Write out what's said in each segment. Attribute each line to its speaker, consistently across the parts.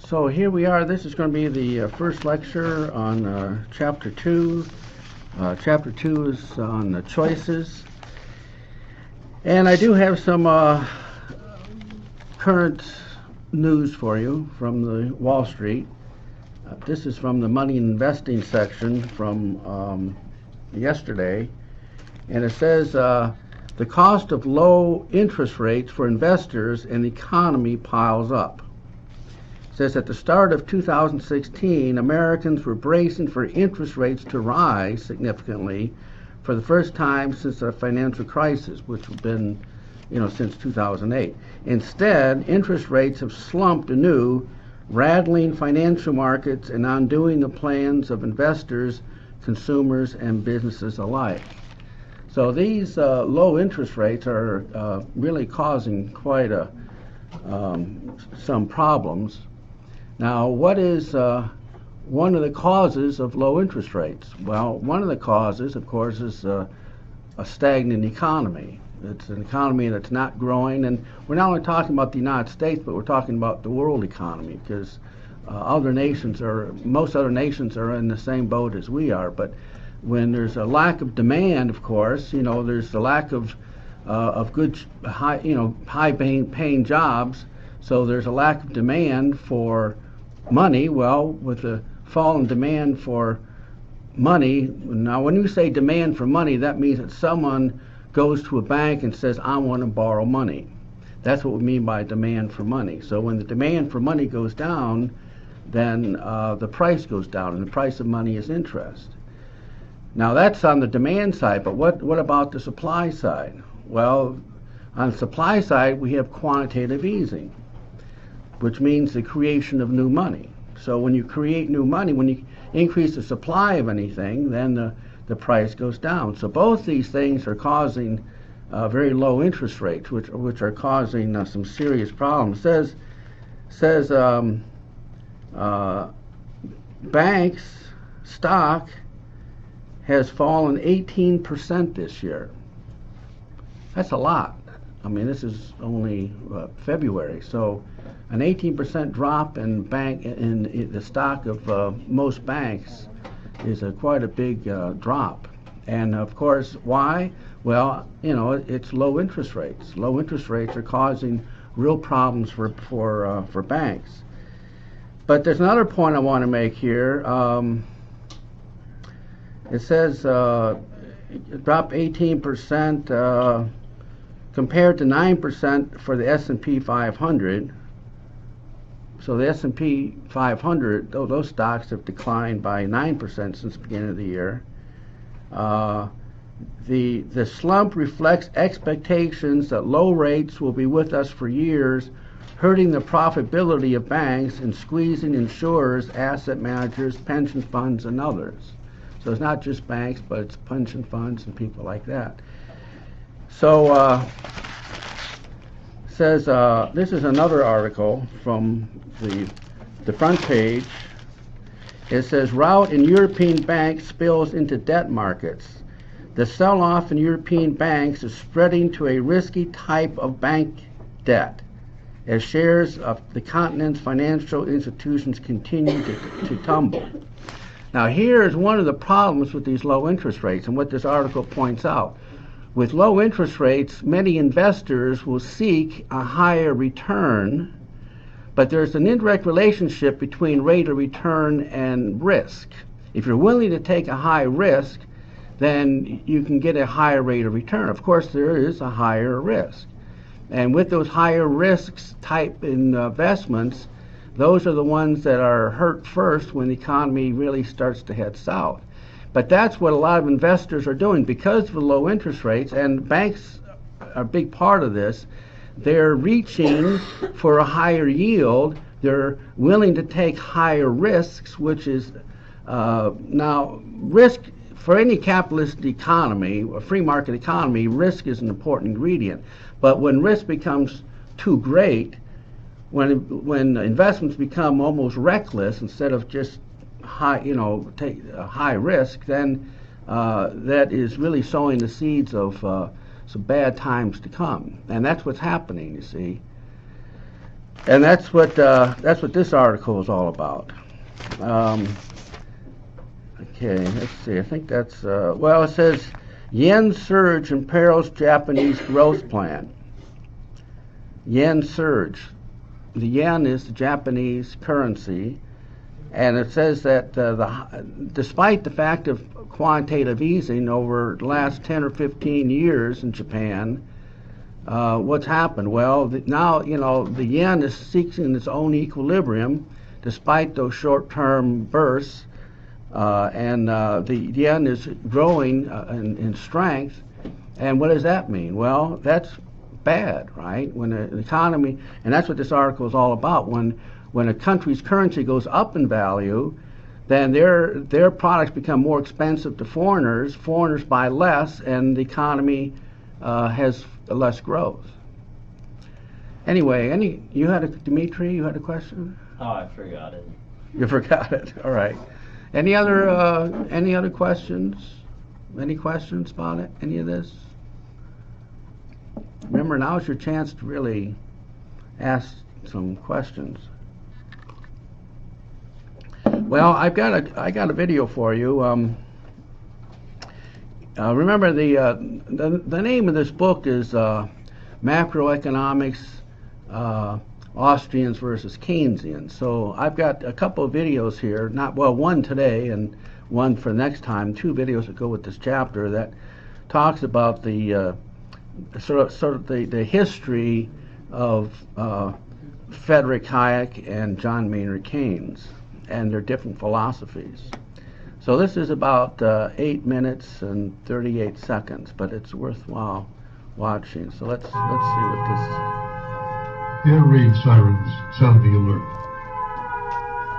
Speaker 1: So here we are. This is going to be the first lecture on Chapter 2. Chapter 2 is on the choices. And I do have some current news for you from the Wall Street. This is from the money and investing section from yesterday. And it says the cost of low interest rates for investors and the economy piles up. It says at the start of 2016, Americans were bracing for interest rates to rise significantly for the first time since the financial crisis, which has been, since 2008. Instead, interest rates have slumped anew, rattling financial markets and undoing the plans of investors, consumers, and businesses alike. So these low interest rates are really causing quite some problems. Now, what is one of the causes of low interest rates? Well, one of the causes, of course, is a stagnant economy. It's an economy that's not growing, and we're not only talking about the United States, but we're talking about the world economy, because most other nations are in the same boat as we are. But when there's a lack of demand, of course, there's a lack of good, high-paying jobs. So there's a lack of demand for money. Well, with the fall in demand for money, now when you say demand for money, that means that someone goes to a bank and says, I want to borrow money. That's what we mean by demand for money. So when the demand for money goes down, then the price goes down, and the price of money is interest. Now that's on the demand side, but what about the supply side? Well, on the supply side, we have quantitative easing, which means the creation of new money. So when you create new money, when you increase the supply of anything, then the price goes down. So both these things are causing very low interest rates, which are causing some serious problems. It says banks stock has fallen 18% this year. That's a lot. I mean, this is only February, so an 18% drop in the stock of most banks is quite a big drop. And of course, why? Well, it's low interest rates. Low interest rates are causing real problems for banks. But there's another point I want to make here. It says it dropped 18%. Compared to 9% for the S&P 500. So the S&P 500, those stocks have declined by 9% since the beginning of the year. The slump reflects expectations that low rates will be with us for years, hurting the profitability of banks and squeezing insurers, asset managers, pension funds, and others. So it's not just banks, but it's pension funds and people like that. So says this is another article from the front page. It says rout in European banks spills into debt markets. The sell-off in European banks is spreading to a risky type of bank debt as shares of the continent's financial institutions continue to tumble. Now here is one of the problems with these low interest rates, and what this article points out. With low interest rates, many investors will seek a higher return, but there's an indirect relationship between rate of return and risk. If you're willing to take a high risk, then you can get a higher rate of return. Of course, there is a higher risk. And with those higher risks type investments, those are the ones that are hurt first when the economy really starts to head south. But that's what a lot of investors are doing because of the low interest rates, and banks are a big part of this. They're reaching for a higher yield. They're willing to take higher risks, which is now risk for any capitalist economy, a free market economy. Risk is an important ingredient. But when risk becomes too great, when investments become almost reckless instead of just take a high risk, then that is really sowing the seeds of some bad times to come. And that's what's happening, you see. And that's what this article is all about. Okay, let's see. I think that's well. It says yen surge imperils Japanese growth plan. Yen surge. The yen is the Japanese currency, and it says that despite the fact of quantitative easing over the last 10 or 15 years in Japan, what's happened? Well, now the yen is seeking its own equilibrium, despite those short-term bursts, and the yen is growing in strength. And what does that mean? Well, that's bad, right? When an economy, and that's what this article is all about. When a country's currency goes up in value, then their products become more expensive to foreigners. Foreigners buy less, and the economy has less growth. Anyway, Dimitri, you had a question?
Speaker 2: Oh, I forgot it.
Speaker 1: You forgot it. All right. Any other questions? Any questions about it? Any of this? Remember, now's your chance to really ask some questions. Well, I got a video for you. Remember, the name of this book is Macroeconomics, Austrians versus Keynesians. So I've got a couple of videos here. One today and one for next time. 2 videos that go with this chapter that talks about the sort of the history of Friedrich Hayek and John Maynard Keynes and their different philosophies. So this is about 8 minutes and 38 seconds, but it's worthwhile watching. So let's see what this.
Speaker 3: Air raid sirens sound the alert.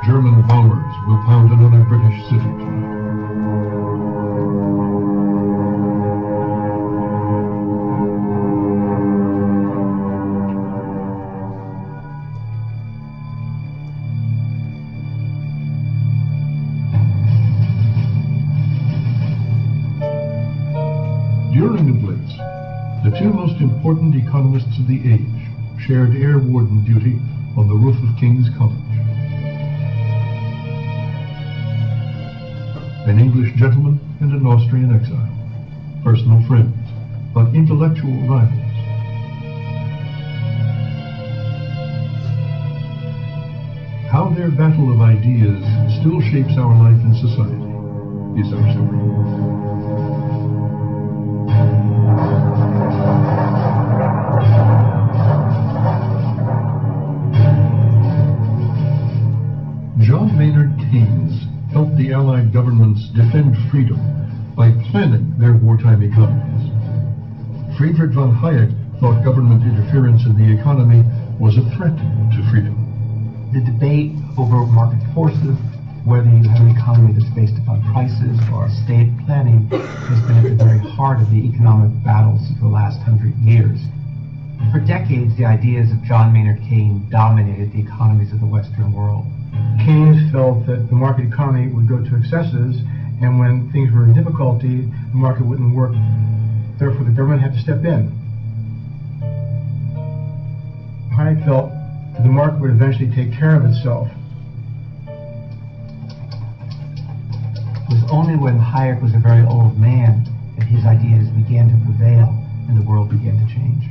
Speaker 3: German bombers will pound another British city tonight. During the Blitz, the 2 most important economists of the age shared air warden duty on the roof of King's College. An English gentleman and an Austrian exile, personal friends, but intellectual rivals. How their battle of ideas still shapes our life and society is our story. John Maynard Keynes helped the Allied governments defend freedom by planning their wartime economies. Friedrich von Hayek thought government interference in the economy was a threat to freedom.
Speaker 4: The debate over market forces, whether you have an economy that's based upon prices or state planning, has been at the very heart of the economic battles of the last 100 years. For decades, the ideas of John Maynard Keynes dominated the economies of the Western world.
Speaker 5: Keynes felt that the market economy would go to excesses, and when things were in difficulty, the market wouldn't work. Therefore, the government had to step in. Hayek felt that the market would eventually take care of itself.
Speaker 4: It was only when Hayek was a very old man that his ideas began to prevail and the world began to change.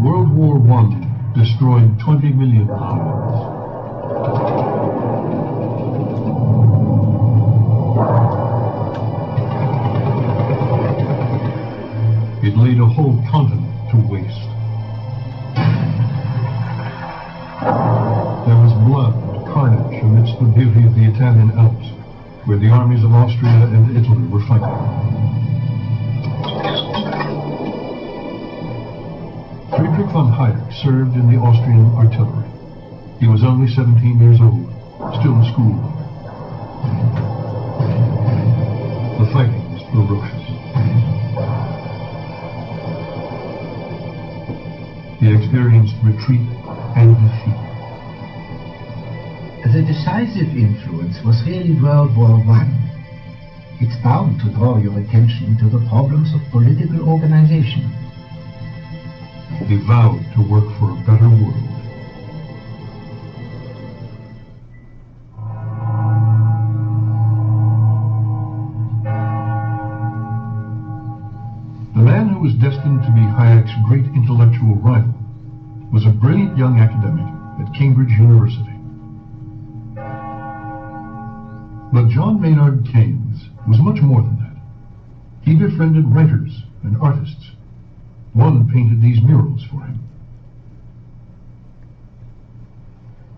Speaker 3: World War I destroyed 20 million lives. It laid a whole continent to waste. There was blood and carnage amidst the beauty of the Italian Alps, where the armies of Austria and Italy were fighting. Friedrich von Hayek served in the Austrian artillery. He was only 17 years old, still a schoolboy. The fighting was ferocious. He experienced retreat and defeat.
Speaker 6: The decisive influence was really World War I.
Speaker 2: it's bound to draw your attention to the problems of political organization.
Speaker 3: He vowed to work for a better world. The man who was destined to be Hayek's great intellectual rival was a brilliant young academic at Cambridge University. But John Maynard Keynes was much more than that. He befriended writers and artists. One painted these murals for him.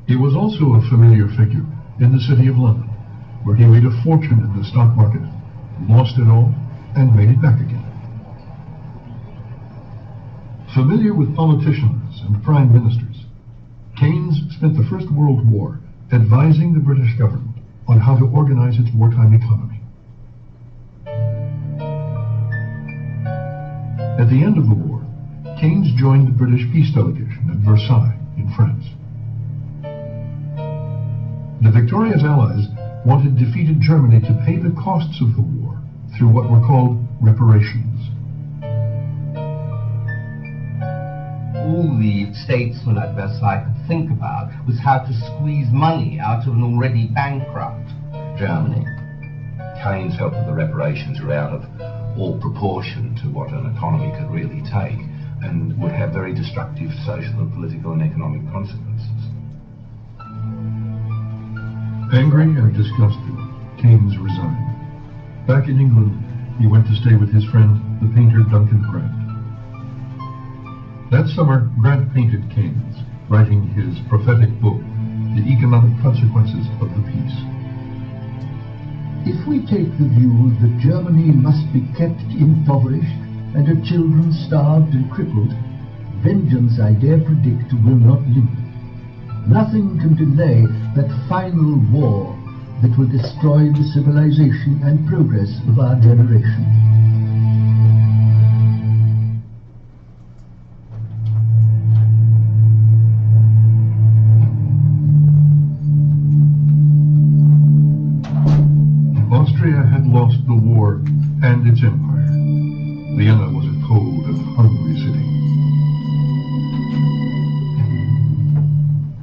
Speaker 3: He was also a familiar figure in the city of London, where he made a fortune in the stock market, lost it all, and made it back again. Familiar with politicians and prime ministers, Keynes spent the First World War advising the British government on how to organize its wartime economy. At the end of the war, Keynes joined the British peace delegation at Versailles in France. The victorious Allies wanted defeated Germany to pay the costs of the war through what were called reparations.
Speaker 6: All the statesmen at Versailles could think about was how to squeeze money out of an already bankrupt Germany. Keynes felt that the reparations were out of all proportion to what an economy could really take and would have very destructive social and political and economic consequences.
Speaker 3: Angry and disgusted, Keynes resigned. Back in England, he went to stay with his friend, the painter Duncan Grant. That summer, Grant painted Keynes, writing his prophetic book, The Economic Consequences of the Peace.
Speaker 2: If we take the view that Germany must be kept impoverished and her children starved and crippled, vengeance, I dare predict, will not limp. Nothing can delay that final war that will destroy the civilization and progress of our generation.
Speaker 3: Austria had lost the war and its empire. Vienna was a cold and hungry city.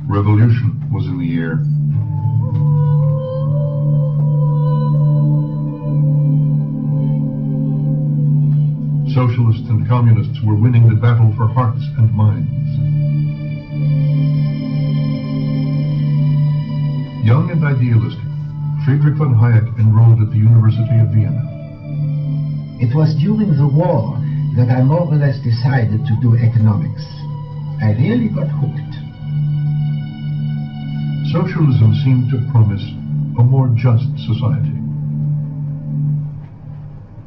Speaker 3: Revolution was in the air. Socialists and communists were winning the battle for hearts and minds. Young and idealistic, Friedrich von Hayek enrolled at the University of Vienna.
Speaker 2: It was during the war that I more or less decided to do economics. I really got hooked.
Speaker 3: Socialism seemed to promise a more just society.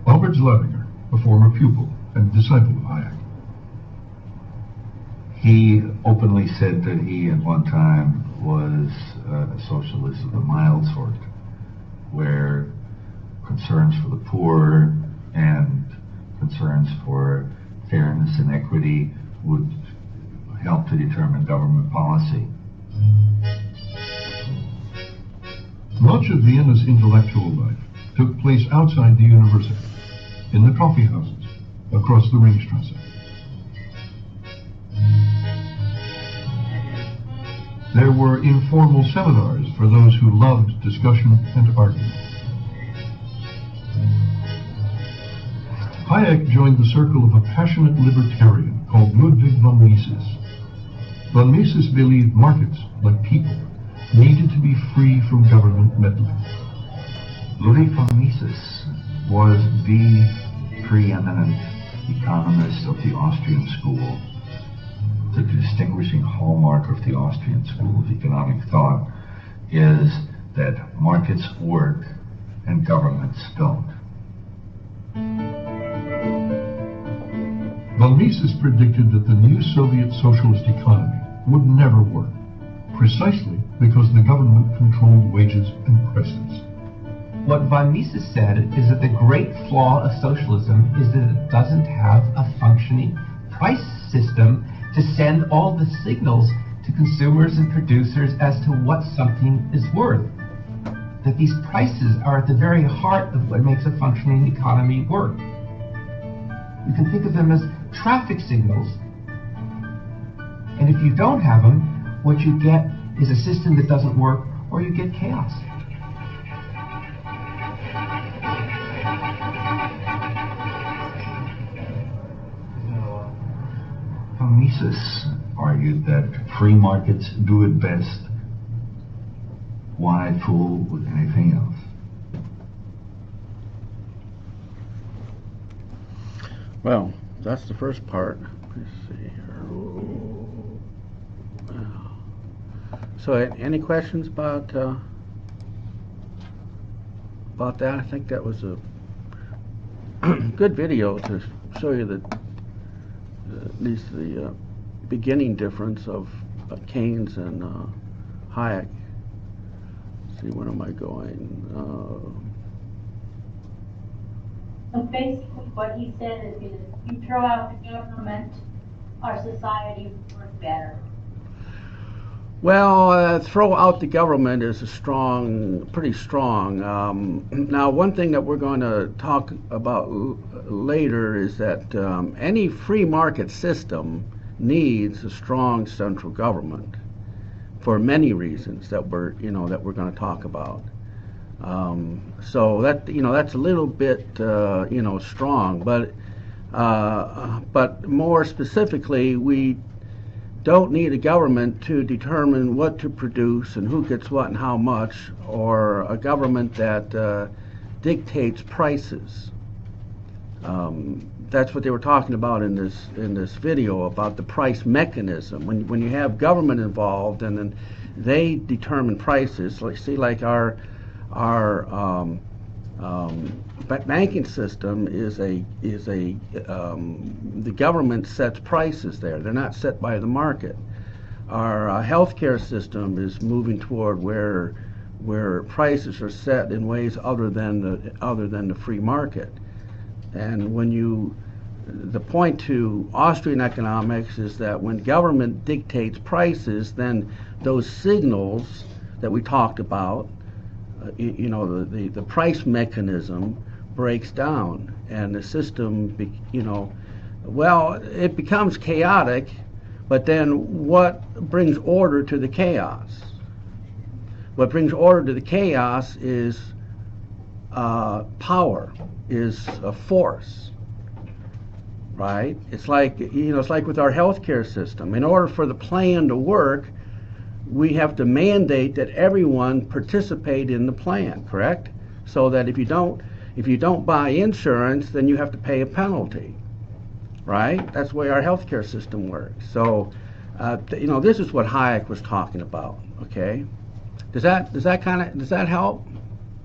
Speaker 3: Albert Zlavinger, a former pupil and disciple of Hayek.
Speaker 6: He openly said that he at one time was a socialist of the mild sort, where concerns for the poor and concerns for fairness and equity would help to determine government policy.
Speaker 3: Much of Vienna's intellectual life took place outside the university, in the coffee houses across the Ringstrasse. There were informal seminars for those who loved discussion and argument. Hayek joined the circle of a passionate libertarian called Ludwig von Mises. Von Mises believed markets, like people, needed to be free from government meddling.
Speaker 6: Ludwig von Mises was the preeminent economist of the Austrian school. The distinguishing hallmark of the Austrian school of economic thought is that markets work and governments don't.
Speaker 3: Von Mises predicted that the new Soviet socialist economy would never work, precisely because the government controlled wages and prices.
Speaker 4: What von Mises said is that the great flaw of socialism is that it doesn't have a functioning price system to send all the signals to consumers and producers as to what something is worth. that these prices are at the very heart of what makes a functioning economy work. You can think of them as traffic signals. And if you don't have them, what you get is a system that doesn't work, or you get chaos.
Speaker 7: Mises argued that free markets do it best. Why fool with anything else?
Speaker 1: Well, that's the first part. Let's see here. So, any questions about that? I think that was a good video to show you that at least the beginning difference of Keynes and Hayek. Let's see, where am I going?
Speaker 8: So basically what he said is if you throw out the government, our society would work better.
Speaker 1: Well, throw out the government is pretty strong. Now, one thing that we're going to talk about later is that any free market system needs a strong central government for many reasons that we're going to talk about. So that that's a little bit strong, but more specifically, we don't need a government to determine what to produce and who gets what and how much, or a government that dictates prices. That's what they were talking about in this video about the price mechanism. When you have government involved and then they determine prices, like our banking system is the government sets prices there. They're not set by the market. Our healthcare system is moving toward where prices are set in ways other than the free market. And the point to Austrian economics is that when government dictates prices, then those signals that we talked about, the price mechanism breaks down, and the system, it becomes chaotic. But then what brings order to the chaos? What brings order to the chaos is power, is a force, right? It's like with our healthcare system. In order for the plan to work, we have to mandate that everyone participate in the plan, correct? So that if you don't buy insurance, then you have to pay a penalty, right? That's the way our healthcare system works. So, this is what Hayek was talking about. Okay, does that help?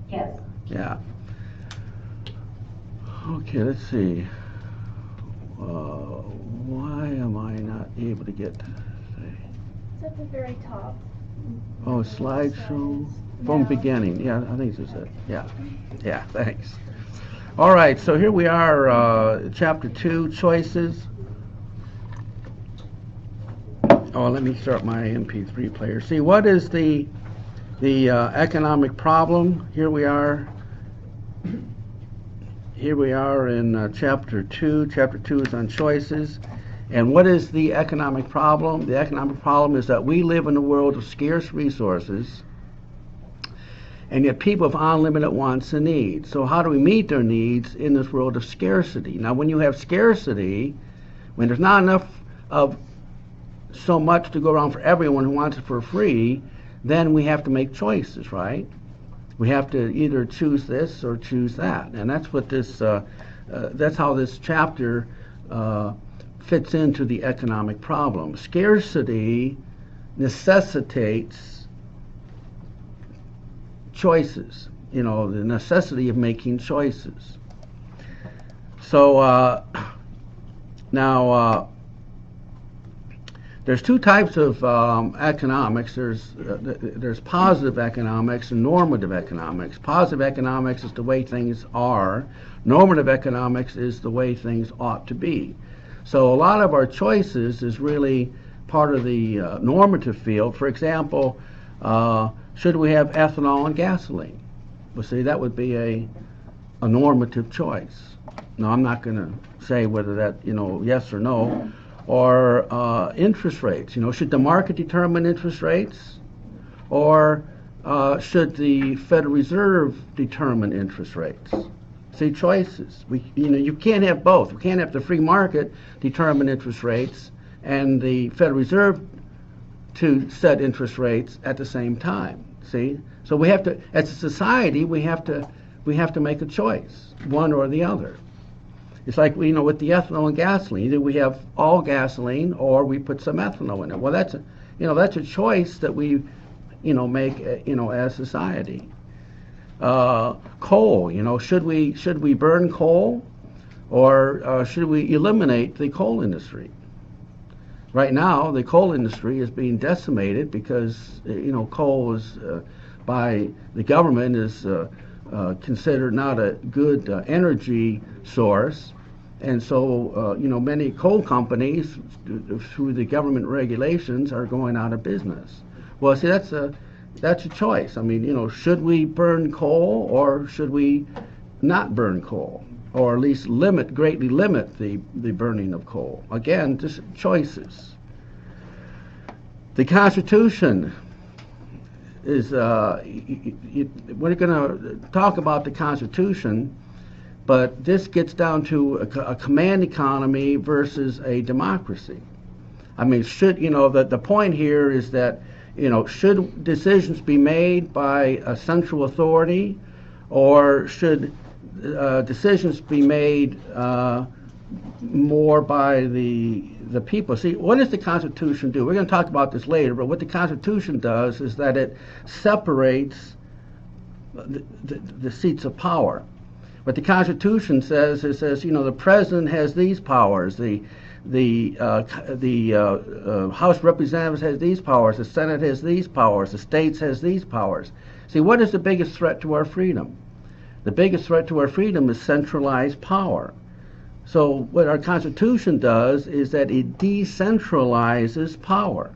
Speaker 8: Yes.
Speaker 1: Yeah. Okay, let's see. Why am I not able to get?
Speaker 9: It's at the very top.
Speaker 1: Oh, slideshow from beginning. Yeah, I think this is it. Yeah, thanks. All right, so here we are, chapter 2, choices. Oh, let me start my MP3 player. See, what is the economic problem? Here we are in chapter 2. Chapter 2 is on choices. And what is the economic problem? The economic problem is that we live in a world of scarce resources, and yet people have unlimited wants and needs. So how do we meet their needs in this world of scarcity? Now, when you have scarcity, when there's not enough of so much to go around for everyone who wants it for free, then we have to make choices, right? We have to either choose this or choose that. And that's what that's how this chapter fits into the economic problem. Scarcity necessitates choices, the necessity of making choices. So now there's two types of economics. There's positive economics and normative economics. Positive economics is the way things are. Normative economics is the way things ought to be. So a lot of our choices is really part of the normative field. For example, should we have ethanol and gasoline? Well, see, that would be a normative choice. Now, I'm not going to say whether that, yes or no. Or interest rates. Should the market determine interest rates? Or should the Federal Reserve determine interest rates? See, choices. You can't have both. We can't have the free market determine interest rates and the Federal Reserve to set interest rates at the same time. See, so we have to, as a society, we have to make a choice, one or the other. It's like with the ethanol and gasoline. Either we have all gasoline or we put some ethanol in it. Well, that's a choice that we make as society. Coal. Should we burn coal, or should we eliminate the coal industry? Right now, the coal industry is being decimated because coal is by the government is considered not a good energy source, and so many coal companies, through the government regulations, are going out of business. Well, see, that's a choice. I mean, should we burn coal or should we not burn coal, or at least greatly limit the burning of coal? Again, just choices. The Constitution is we're going to talk about the Constitution, but this gets down to a command economy versus a democracy. I mean, the point here is that should decisions be made by a central authority, or should decisions be made more by the people? See, what does the Constitution do? We're going to talk about this later, but what the Constitution does is that it separates the seats of power. What the Constitution says, the president has these powers, the House of Representatives has these powers, the Senate has these powers, the states has these powers. See, what is the biggest threat to our freedom? The biggest threat to our freedom is centralized power. So what our Constitution does is that it decentralizes power.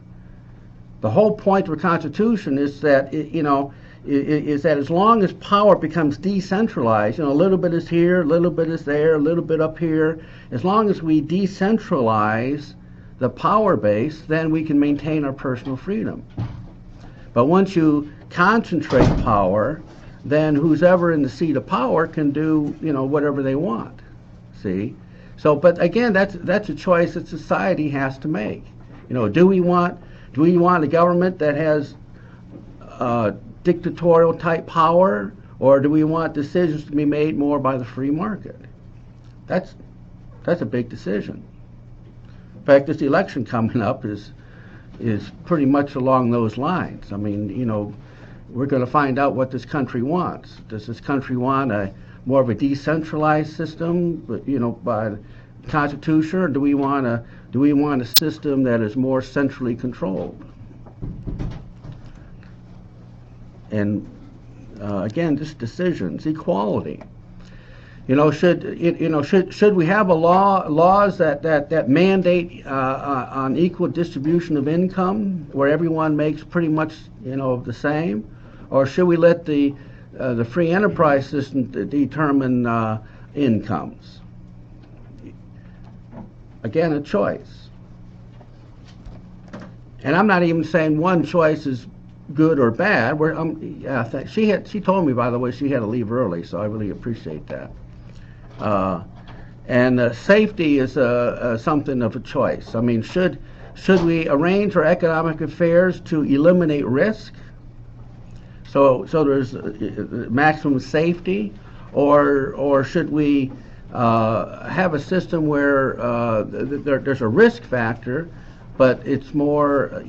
Speaker 1: The whole point of our Constitution is that is that as long as power becomes decentralized, a little bit is here, a little bit is there, a little bit up here, as long as we decentralize the power base, then we can maintain our personal freedom. But once you concentrate power, then who's ever in the seat of power can do, whatever they want. See? So, but again, that's a choice that society has to make. Do we want a government that has dictatorial type power, or do we want decisions to be made more by the free market? That's a big decision. In fact, this election coming up is pretty much along those lines. I mean, we're going to find out what this country wants. Does this country want more of a decentralized system, by the Constitution, or do we want a system that is more centrally controlled? And again, just decisions, equality. Should we have laws that mandate on equal distribution of income, where everyone makes pretty much the same, or should we let the free enterprise system determine incomes? Again, a choice. And I'm not even saying one choice is good or bad. She told me, by the way, she had to leave early, so I really appreciate that. And safety is something of a choice. I mean, should we arrange our economic affairs to eliminate risk? So there's maximum safety, or should we have a system where there's a risk factor, but it's more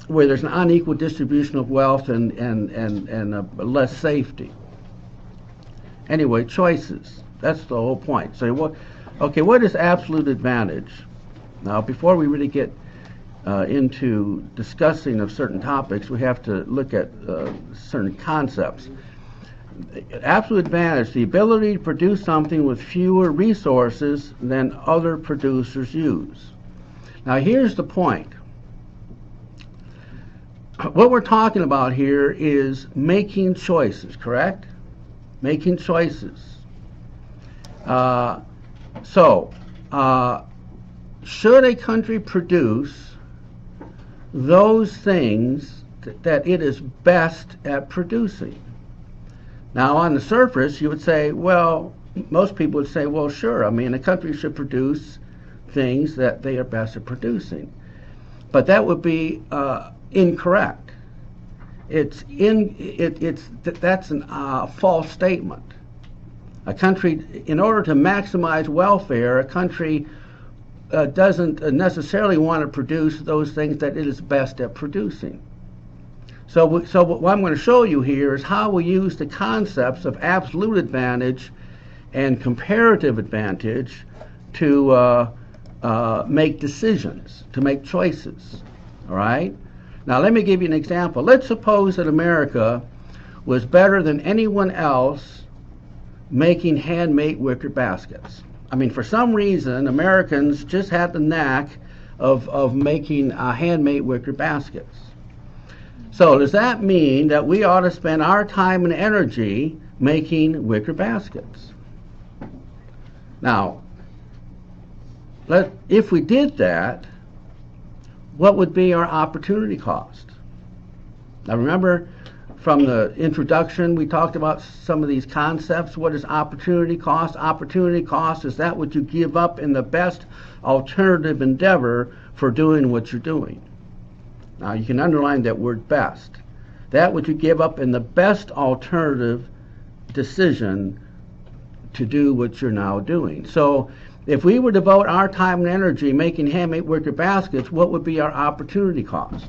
Speaker 1: where there's an unequal distribution of wealth and less safety. Anyway, choices. That's the whole point. So what is absolute advantage? Now, before we really get into discussing of certain topics, we have to look at certain concepts. Absolute advantage, the ability to produce something with fewer resources than other producers use. Now, here's the point. what we're talking about here is making choices, correct? Making choices. Should a country produce those things that it is best at producing? Now, on the surface, you would say, well, most people would say, well, sure. I mean, a country should produce things that they are best at producing. But that would be incorrect. That's a false statement. A country, in order to maximize welfare, a country doesn't necessarily want to produce those things that it is best at producing. So what I'm going to show you here is how we use the concepts of absolute advantage and comparative advantage to make decisions, to make choices. All right? Now let me give you an example. Let's suppose that America was better than anyone else making handmade wicker baskets. I mean, for some reason, Americans just had the knack of making handmade wicker baskets. So does that mean that we ought to spend our time and energy making wicker baskets? Now, if we did that, what would be our opportunity cost? Now remember, from the introduction, we talked about some of these concepts. What is opportunity cost? Opportunity cost is that what you give up in the best alternative endeavor for doing what you're doing. Now you can underline that word best. That what you give up in the best alternative decision to do what you're now doing. So if we were to devote our time and energy making handmade wicker baskets, what would be our opportunity cost?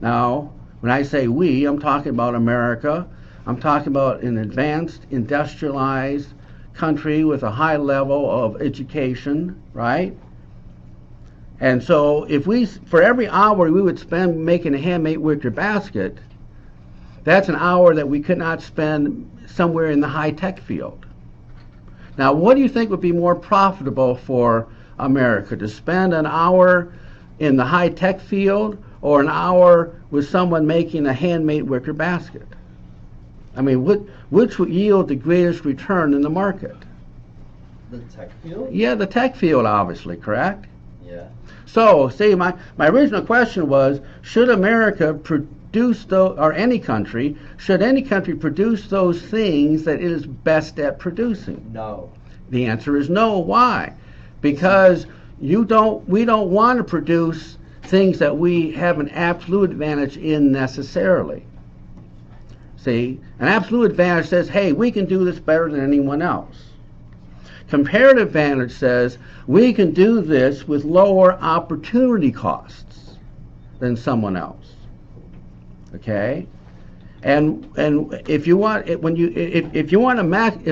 Speaker 1: Now, when I say we, I'm talking about America. I'm talking about an advanced, industrialized country with a high level of education, right? And so if for every hour we would spend making a handmade wicker basket, that's an hour that we could not spend somewhere in the high-tech field. Now, what do you think would be more profitable for America, to spend an hour in the high-tech field or an hour with someone making a handmade wicker basket? I mean, which would yield the greatest return in the market?
Speaker 10: The tech field?
Speaker 1: Yeah, the tech field, obviously, correct?
Speaker 10: Yeah.
Speaker 1: So, see, my original question was, should America produce those, or any country produce those things that it is best at producing?
Speaker 10: No.
Speaker 1: The answer is no. Why? Because we don't want to produce things that we have an absolute advantage in necessarily. See, an absolute advantage says, hey, we can do this better than anyone else. Comparative advantage says, we can do this with lower opportunity costs than someone else. Okay? And if you want, if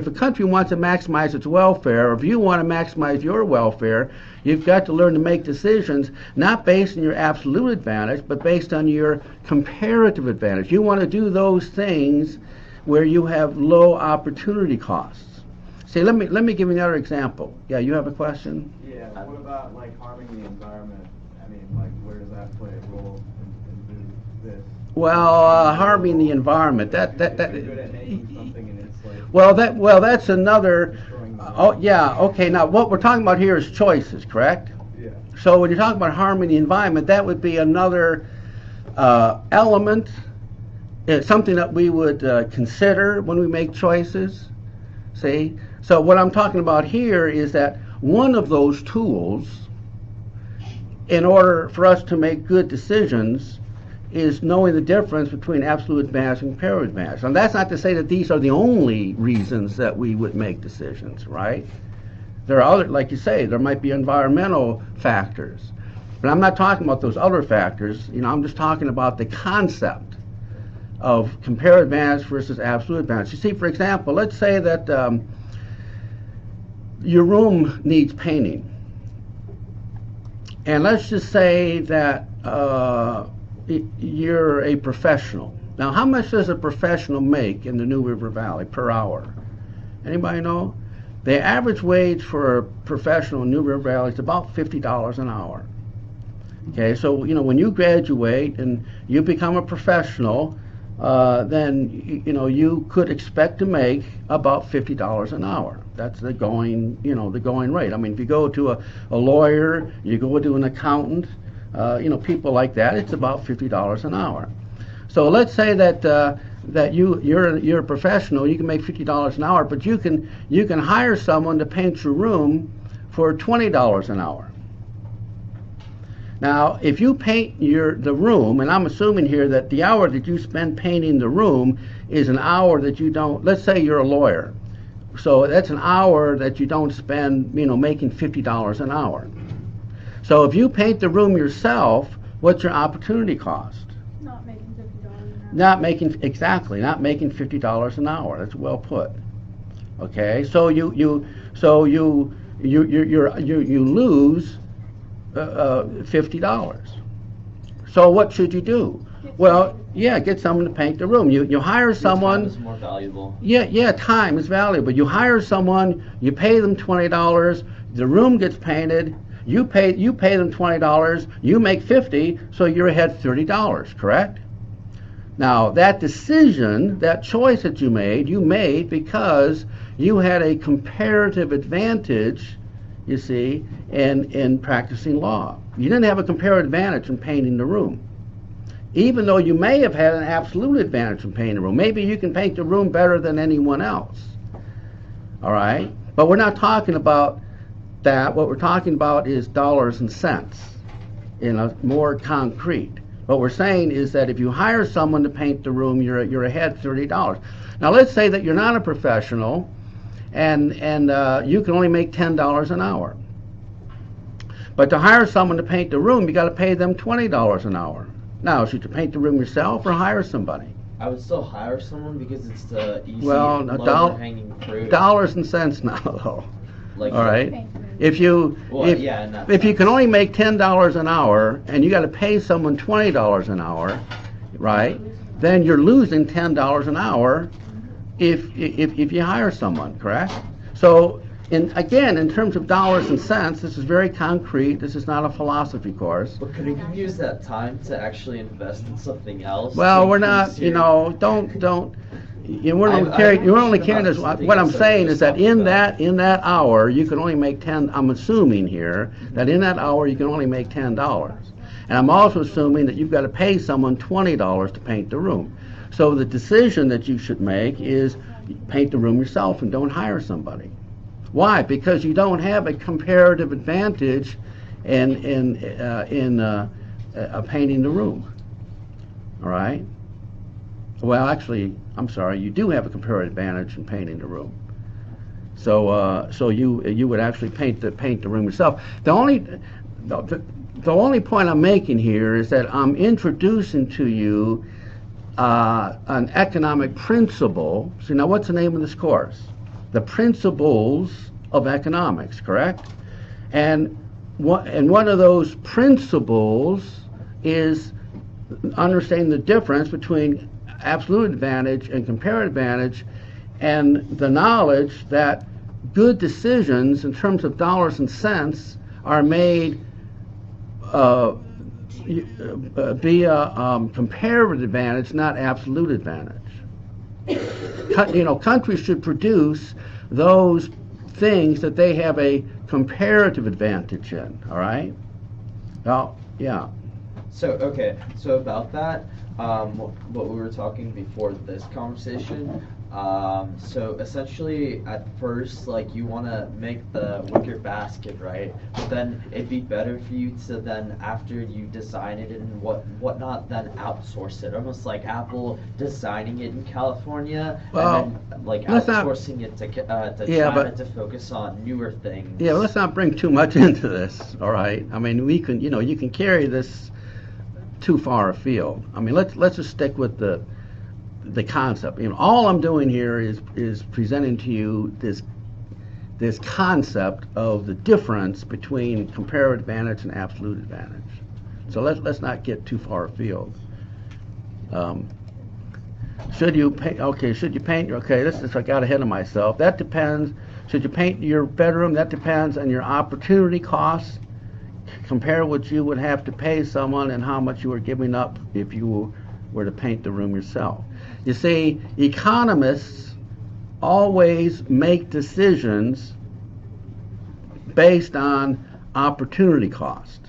Speaker 1: a country wants to maximize its welfare, or if you want to maximize your welfare, you've got to learn to make decisions not based on your absolute advantage, but based on your comparative advantage. You want to do those things where you have low opportunity costs. See, let me give you another example. Yeah, you have a question?
Speaker 10: Yeah. What about like harming the environment? I mean, like, where does that play a role in this?
Speaker 1: Well, harming the environment. That
Speaker 10: good at making something and it's like.
Speaker 1: Well, that's another. Oh, yeah. Okay. Now, what we're talking about here is choices, correct?
Speaker 10: Yeah.
Speaker 1: So when you're talking about harming the environment, that would be another element. It's something that we would consider when we make choices. See? So what I'm talking about here is that one of those tools, in order for us to make good decisions, is knowing the difference between absolute advantage and comparative advantage. And that's not to say that these are the only reasons that we would make decisions, right? There are other, like you say, there might be environmental factors. But I'm not talking about those other factors. I'm just talking about the concept of comparative advantage versus absolute advantage. You see, for example, let's say that your room needs painting. And let's just say that you're a professional. Now, how much does a professional make in the New River Valley per hour? Anybody know? The average wage for a professional in New River Valley is about $50 an hour. Okay, so when you graduate and you become a professional, then you could expect to make about $50 an hour. That's the going rate. I mean, if you go to a lawyer, you go to an accountant, people like that, it's about $50 an hour. So let's say that you're a professional, you can make $50 an hour, but you can hire someone to paint your room for $20 an hour. Now, if you paint the room, and I'm assuming here that the hour that you spend painting the room is an hour that you don't, let's say you're a lawyer, so that's an hour that you don't spend, making $50 an hour. So if you paint the room yourself, what's your opportunity cost?
Speaker 9: Not making $50 an hour.
Speaker 1: Not making $50 an hour. That's well put. Okay, so you lose $50. So what should you do? Well, get someone to paint the room. You hire someone.
Speaker 11: Time is more valuable.
Speaker 1: Yeah, time is valuable. You hire someone, you pay them $20, the room gets painted, you pay them $20, you make $50, so you're ahead $30, correct? Now, that decision, that choice that you made because you had a comparative advantage, you see, in practicing law. You didn't have a comparative advantage in painting the room, even though you may have had an absolute advantage in painting the room. Maybe you can paint the room better than anyone else. All right? But we're not talking about that. What we're talking about is dollars and cents, more concrete. What we're saying is that if you hire someone to paint the room, you're ahead $30. Now, let's say that you're not a professional, and you can only make $10 an hour. But to hire someone to paint the room, you got to pay them $20 an hour. Now, should you paint the room yourself or hire somebody?
Speaker 11: I would still hire someone because it's the easy, lower-hanging fruit.
Speaker 1: Dollars and cents now, though.
Speaker 11: Like,
Speaker 1: all right. If you can only make $10 an hour and you got to pay someone $20 an hour, right? Then you're losing $10 an hour if you hire someone, correct? So, in terms of dollars and cents, this is very concrete. This is not a philosophy course.
Speaker 11: But could you use that time to actually invest in something else?
Speaker 1: Well, we're not. Don't. We're only caring this. What I'm saying is that in that hour you can only make 10. I'm assuming here that in that hour you can only make $10, and I'm also assuming that you've got to pay someone $20 to paint the room. So the decision that you should make is paint the room yourself and don't hire somebody. Why? Because you don't have a comparative advantage in painting the room. All right. Well, actually, I'm sorry. You do have a comparative advantage in painting the room. So you would actually paint the room yourself. The only point I'm making here is that I'm introducing to you an economic principle. So now, what's the name of this course? The Principles of Economics, correct? And one of those principles is understanding the difference between absolute advantage and comparative advantage, and the knowledge that good decisions in terms of dollars and cents are made via comparative advantage, not absolute advantage. Countries should produce those things that they have a comparative advantage in. All right. Well, yeah.
Speaker 11: So about that, what we were talking before this conversation. So essentially, at first, like, you want to make the wicker basket, right? But then it'd be better for you to then, after you design it and whatnot, then outsource it. Almost like Apple designing it in California, and then like outsourcing it to China to focus on newer things.
Speaker 1: Yeah, but let's not bring too much into this. All right. I mean, we can, you can carry this too far afield. I mean, let's just stick with the concept. All I'm doing here is presenting to you this concept of the difference between comparative advantage and absolute advantage. So let's not get too far afield. Should you paint? Okay, I got ahead of myself. That depends. Should you paint your bedroom? That depends on your opportunity costs compare what you would have to pay someone and how much you were giving up if you were to paint the room yourself. You see, economists always make decisions based on opportunity cost.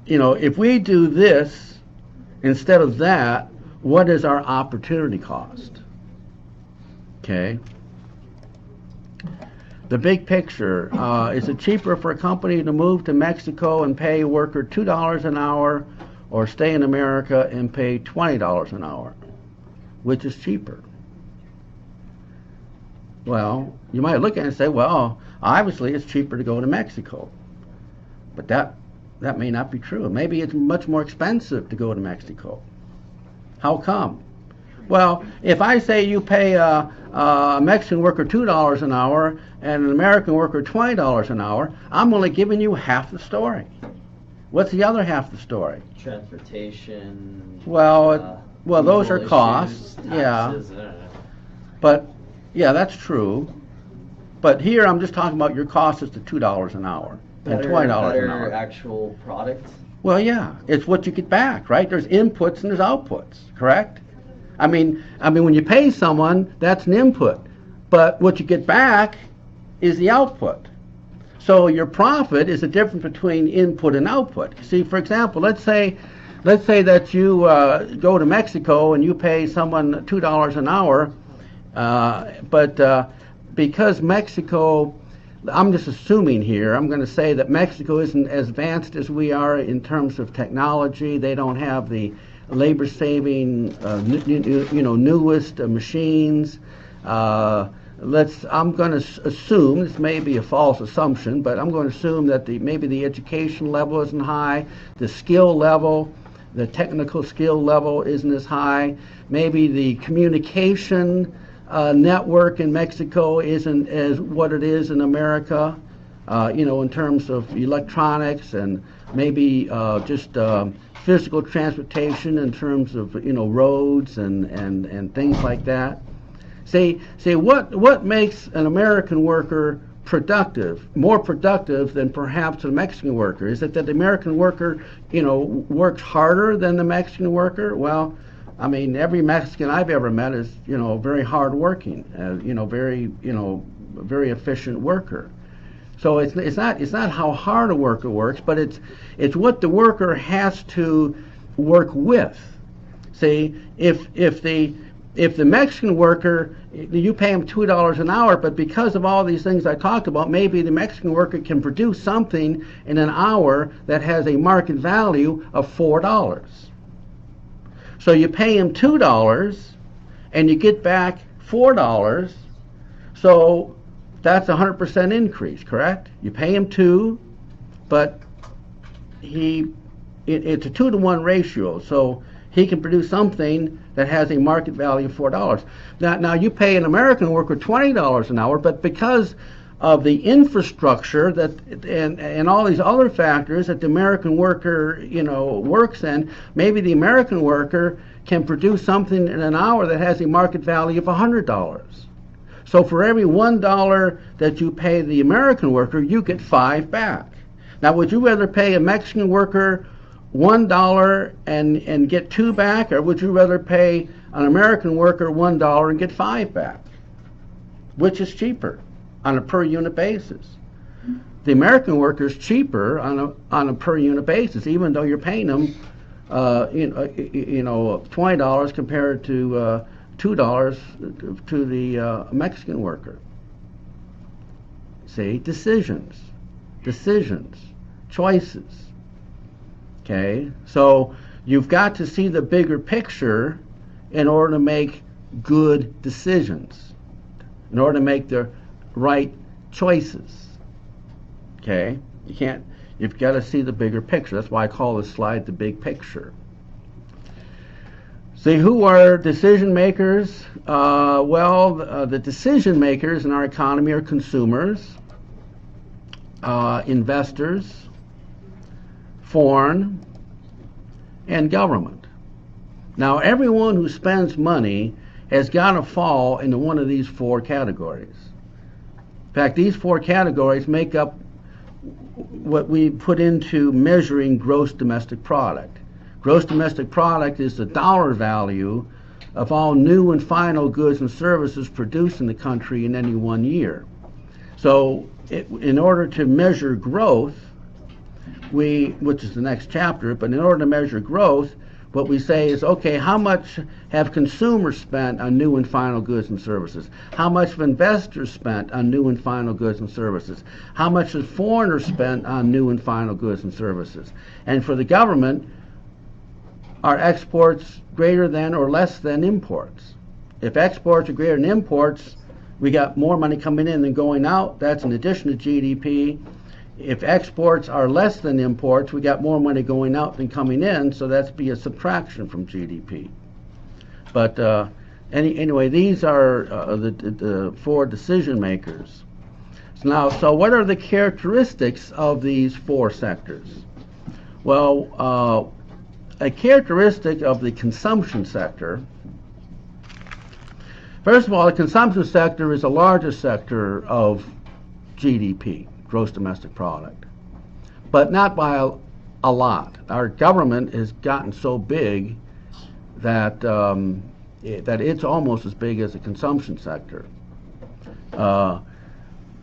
Speaker 1: You know, if we do this instead of that, what is our opportunity cost? Okay. The big picture, is it cheaper for a company to move to Mexico and pay a worker $2 an hour, or stay in America and pay $20 an hour? Which is cheaper? Well, you might look at it and say, well, obviously it's cheaper to go to Mexico. But that may not be true. Maybe it's much more expensive to go to Mexico. How come? Well, if I say you pay a Mexican worker $2 an hour and an American worker $20 an hour, I'm only giving you half the story. What's the other half the story?
Speaker 11: Transportation.
Speaker 1: Well, those are
Speaker 11: issues,
Speaker 1: costs.
Speaker 11: taxes,
Speaker 1: But yeah, that's true. But here I'm just talking about your cost is the $2 an hour and $20 an hour.
Speaker 11: Actual product.
Speaker 1: Well, yeah, it's what you get back, right? There's inputs and there's outputs, correct? I mean, when you pay someone, that's an input, but what you get back is the output. So your profit is the difference between input and output. See, for example, let's say that you go to Mexico and you pay someone $2 an hour, but because Mexico, I'm just assuming here, I'm going to say that Mexico isn't as advanced as we are in terms of technology. They don't have the labor-saving, newest machines. I'm going to assume, this may be a false assumption, but I'm going to assume that maybe the education level isn't high, the skill level, the technical skill level isn't as high, maybe the communication network in Mexico isn't as what it is in America, in terms of electronics and maybe just physical transportation in terms of roads and things like that. See what makes an American worker more productive than perhaps a Mexican worker? Is it that the American worker works harder than the Mexican worker? Well, I mean, every Mexican I've ever met is very hard working, very efficient worker. So it's not how hard a worker works, but it's what the worker has to work with. See, if the Mexican worker, you pay him $2 an hour, but because of all these things I talked about, maybe the Mexican worker can produce something in an hour that has a market value of $4. So you pay him $2 and you get back $4. So that's a 100% increase, correct? You pay him $2, but it's a 2-to-1 ratio, so he can produce something that has a market value of $4. Now you pay an American worker $20 an hour, but because of the infrastructure and all these other factors that the American worker works in, maybe the American worker can produce something in an hour that has a market value of $100. So for every $1 that you pay the American worker, you get 5 back. Now, would you rather pay a Mexican worker $1 and get 2 back, or would you rather pay an American worker $1 and get 5 back? Which is cheaper on a per unit basis? The American worker is cheaper on a per unit basis, even though you're paying them $20 compared to $2 to the Mexican worker. See, decisions, choices. Okay, so you've got to see the bigger picture in order to make good decisions, in order to make the right choices. Okay, you've got to see the bigger picture. That's why I call this slide the big picture. See, who are decision makers? The decision makers in our economy are consumers, investors, foreign, and government. Now, everyone who spends money has got to fall into one of these 4 categories. In fact, these 4 categories make up what we put into measuring gross domestic product. Gross domestic product is the dollar value of all new and final goods and services produced in the country in any one year. So in order to measure growth, which is the next chapter, but in order to measure growth, what we say is, okay, how much have consumers spent on new and final goods and services? How much have investors spent on new and final goods and services? How much have foreigners spent on new and final goods and services? And for the government, are exports greater than or less than imports? If exports are greater than imports, we got more money coming in than going out. That's in addition to GDP. If exports are less than imports, we got more money going out than coming in, so that's be a subtraction from GDP. But anyway, these are the four decision makers. So what are the characteristics of these four sectors? Well, a characteristic of the consumption sector, first of all, the consumption sector is the largest sector of GDP, gross domestic product, but not by a lot. Our government has gotten so big that that it's almost as big as the consumption sector. But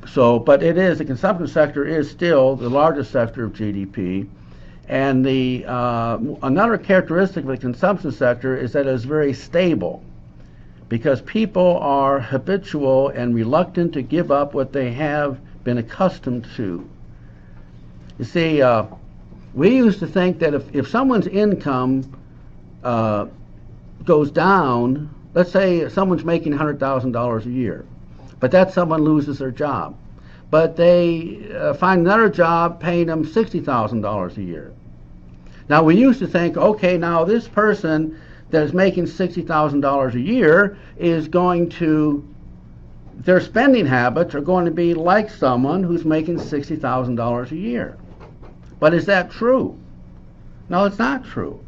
Speaker 1: the consumption sector is still the largest sector of GDP. And another characteristic of the consumption sector is that it is very stable, because people are habitual and reluctant to give up what they have been accustomed to. You see, we used to think that if someone's income goes down, let's say someone's making $100,000 a year, but that someone loses their job, but they find another job paying them $60,000 a year. Now, we used to think, okay, now this person that is making $60,000 a year is going to, their spending habits are going to be like someone who's making $60,000 a year. But is that true? No, it's not true.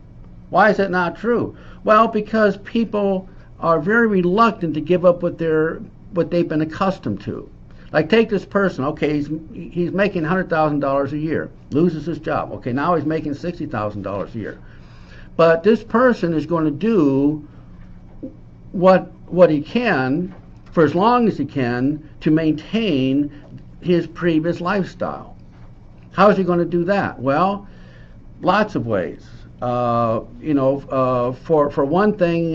Speaker 1: Why is it not true? Well, because people are very reluctant to give up what they've been accustomed to. Like, take this person, okay, he's making $100,000 a year, loses his job. Okay, now he's making $60,000 a year. But this person is going to do what he can, for as long as he can, to maintain his previous lifestyle. How is he going to do that? Well, lots of ways. For one thing,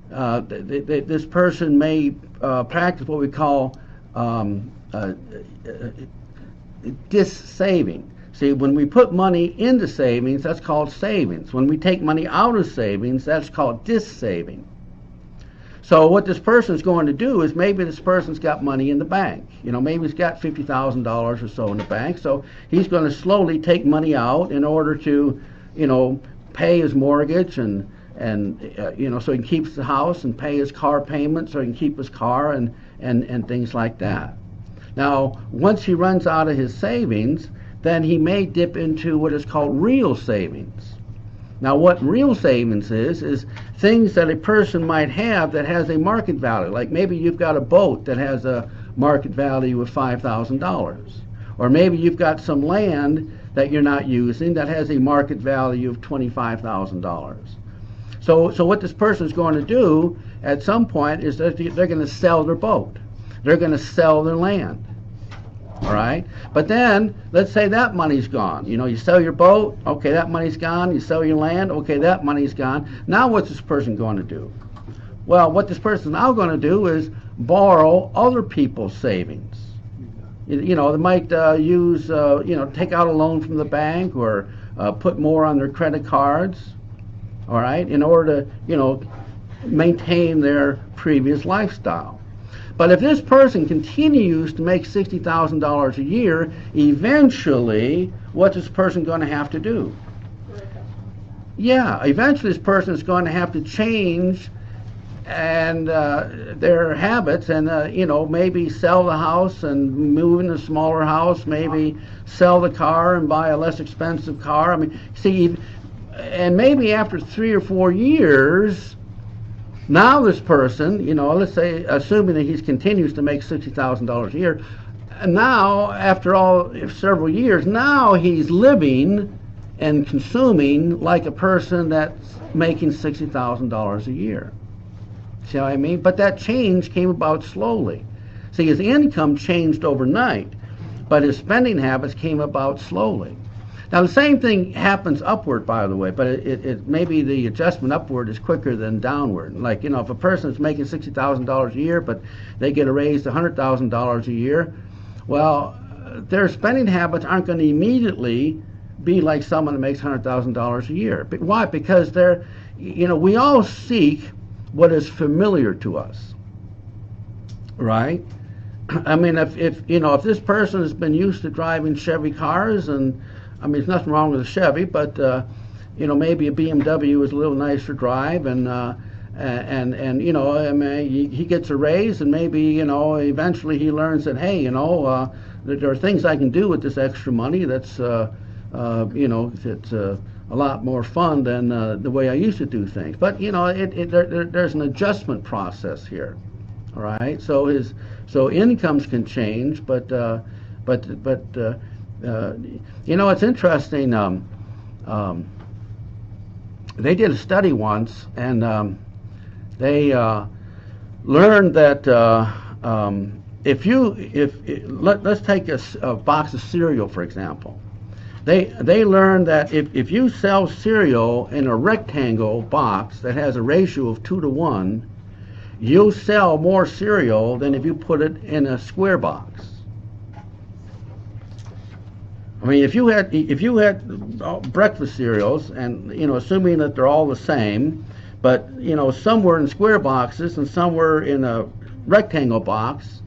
Speaker 1: this person may practice what we call dis-saving. See, when we put money into savings, that's called savings. When we take money out of savings, that's called dis-saving. So what this person's going to do is, maybe this person's got money in the bank. Maybe he's got $50,000 or so in the bank. So he's going to slowly take money out in order to, pay his mortgage and so he keeps the house and pay his car payment, so he can keep his car and things like that. Now, once he runs out of his savings, then he may dip into what is called real savings. Now, what real savings is things that a person might have that has a market value. Like, maybe you've got a boat that has a market value of $5,000. Or maybe you've got some land that you're not using that has a market value of $25,000. So what this person is going to do at some point is that they're going to sell their boat. They're going to sell their land. All right? But then, let's say that money's gone. You sell your boat, okay, that money's gone. You sell your land, okay, that money's gone. Now what's this person going to do? Well, what this person's now going to do is borrow other people's savings. They might take out a loan from the bank, or put more on their credit cards, all right, in order to, maintain their previous lifestyle. But if this person continues to make $60,000 a year, eventually, what's this person going to have to do? Yeah, eventually this person is going to have to change their habits and, maybe sell the house and move in a smaller house, maybe sell the car and buy a less expensive car. And maybe after 3 or 4 years, now this person, let's say, assuming that he continues to make $60,000 a year, now, after all, several years, now he's living and consuming like a person that's making $60,000 a year. See what I mean? But that change came about slowly. See, his income changed overnight, but his spending habits came about slowly. Now, the same thing happens upward, by the way, but it maybe the adjustment upward is quicker than downward. Like, you know, if a person is making $60,000 a year, but they get a raise to $100,000 a year, well, their spending habits aren't going to immediately be like someone that makes $100,000 a year. But why? Because they're, you know, we all seek what is familiar to us, right? I mean, if you know, if this person has been used to driving Chevy cars, and I mean, there's nothing wrong with a Chevy, but you know, maybe a BMW is a little nicer drive, and you know, I mean, he gets a raise, and maybe, you know, eventually he learns that, hey, you know, there are things I can do with this extra money that's you know, it's a lot more fun than the way I used to do things. But you know, there's an adjustment process here. All right, so incomes can change, but you know, it's interesting. They did a study once, and they learned that let's take a box of cereal, for example. They learned that if you sell cereal in a rectangle box that has a ratio of 2 to 1, you'll sell more cereal than if you put it in a square box. I mean, if you had breakfast cereals, and you know, assuming that they're all the same, but you know, some were in square boxes and some were in a rectangle box,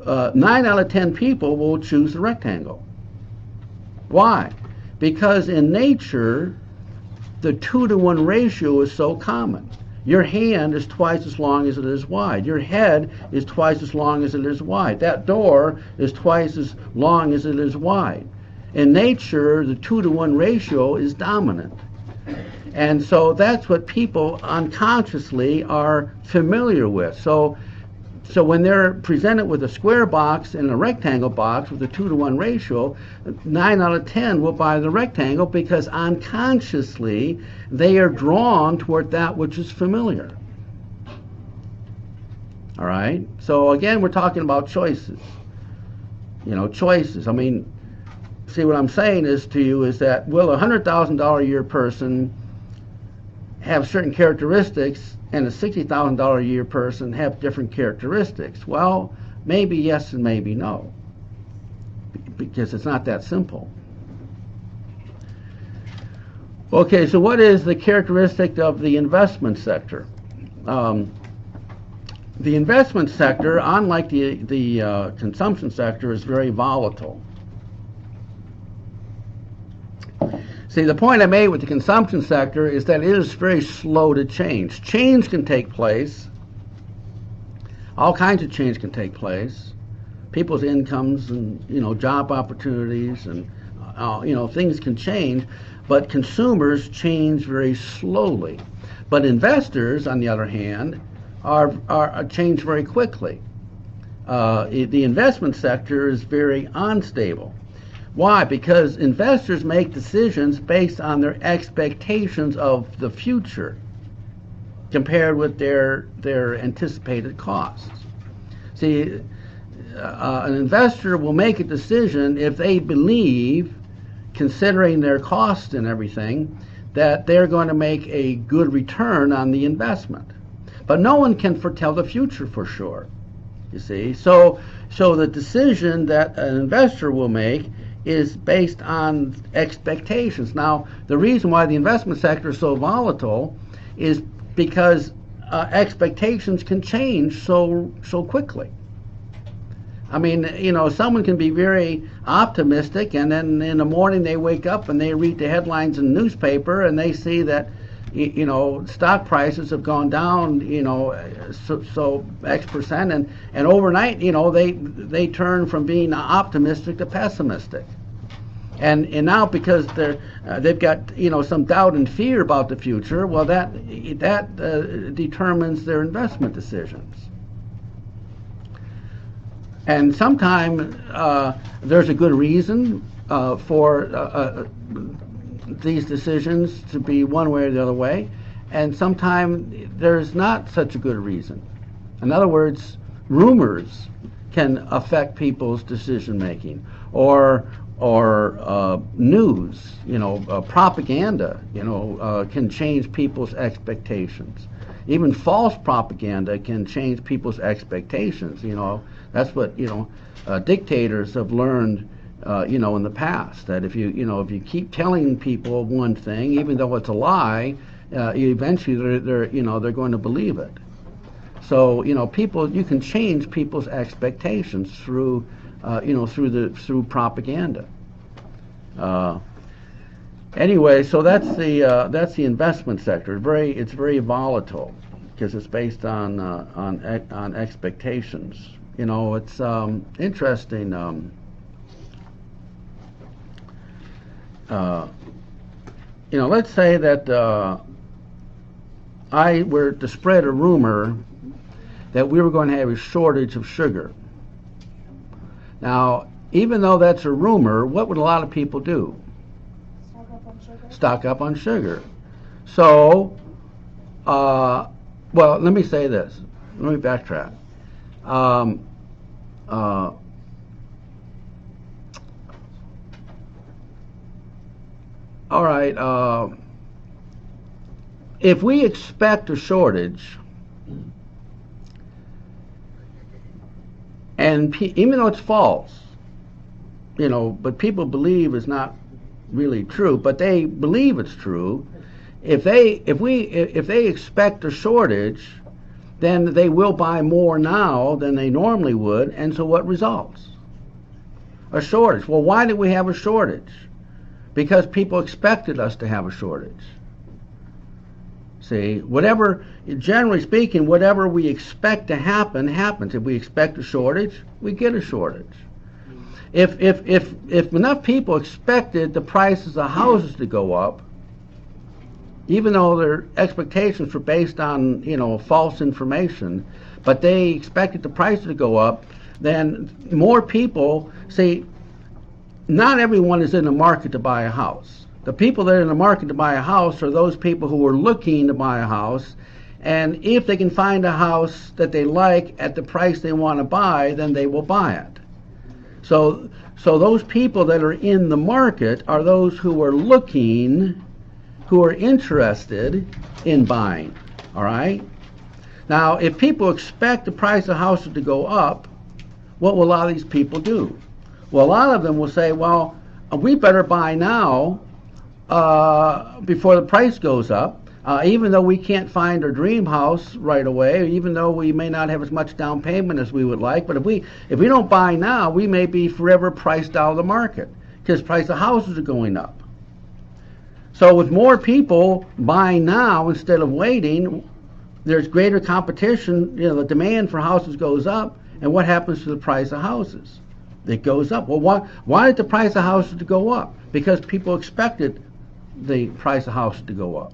Speaker 1: 9 out of 10 people will choose the rectangle. Why? Because in nature, the 2 to 1 ratio is so common. Your hand is twice as long as it is wide. Your head is twice as long as it is wide. That door is twice as long as it is wide. In nature, the 2 to 1 ratio is dominant. And so that's what people unconsciously are familiar with. So when they're presented with a square box and a rectangle box with a 2 to 1 ratio, 9 out of 10 will buy the rectangle because unconsciously they are drawn toward that which is familiar. All right? So again, we're talking about choices. You know, choices. I mean, see, what I'm saying is to you is that will a $100,000 a year person have certain characteristics and a $60,000 a year person have different characteristics? Well, maybe yes and maybe no, because it's not that simple. Okay, so what is the characteristic of the investment sector? The investment sector, unlike the consumption sector, is very volatile. See, the point I made with the consumption sector is that it is very slow to change. Change can take place. All kinds of change can take place. People's incomes and, you know, job opportunities and, you know, things can change, but consumers change very slowly. But investors, on the other hand, are change very quickly. The investment sector is very unstable. Why? Because investors make decisions based on their expectations of the future compared with their anticipated costs. See, an investor will make a decision if they believe, considering their costs and everything, that they're going to make a good return on the investment. But no one can foretell the future for sure, you see. So the decision that an investor will make is based on expectations. Now, the reason why the investment sector is so volatile is because expectations can change so quickly. I mean, you know, someone can be very optimistic, and then in the morning they wake up and they read the headlines in the newspaper and they see that, you know, stock prices have gone down, you know, so X percent, and overnight, you know, they turn from being optimistic to pessimistic, and now because they've got, you know, some doubt and fear about the future, well, that determines their investment decisions. And sometimes there's a good reason for these decisions to be one way or the other way, and sometimes there's not such a good reason. In other words, rumors can affect people's decision making, or news, propaganda, can change people's expectations. Even false propaganda can change people's expectations. That's what dictators have learned. In the past, that if you keep telling people one thing, even though it's a lie, eventually they're going to believe it. So you can change people's expectations through propaganda. Anyway, so that's the investment sector. It's very volatile because it's based on expectations. It's interesting. Let's say that I were to spread a rumor that we were going to have a shortage of sugar. Now, even though that's a rumor, what would a lot of people do? Stock up on sugar. So, well, let me say this. Let me backtrack. All right. If we expect a shortage, and even though it's false, but people believe it's not really true, but they believe it's true. If they expect a shortage, then they will buy more now than they normally would, and so what results? A shortage. Well, why did we have a shortage? Because people expected us to have a shortage. See, generally speaking, whatever we expect to happen, happens. If we expect a shortage, we get a shortage. If enough people expected the prices of houses to go up, even though their expectations were based on, false information, but they expected the prices to go up, then more people, see, not everyone is in the market to buy a house. The people that are in the market to buy a house are those people who are looking to buy a house, and if they can find a house that they like at the price they want to buy, then they will buy it. So those people that are in the market are those who are looking, who are interested in buying. All right? Now, if people expect the price of houses to go up, what will a lot of these people do? Well, a lot of them will say, well, we better buy now before the price goes up, even though we can't find our dream house right away, even though we may not have as much down payment as we would like. But if we don't buy now, we may be forever priced out of the market because price of houses are going up. So with more people buying now instead of waiting, there's greater competition. The demand for houses goes up, and what happens to the price of houses? It goes up. Well, why did the price of houses go up? Because people expected the price of houses to go up.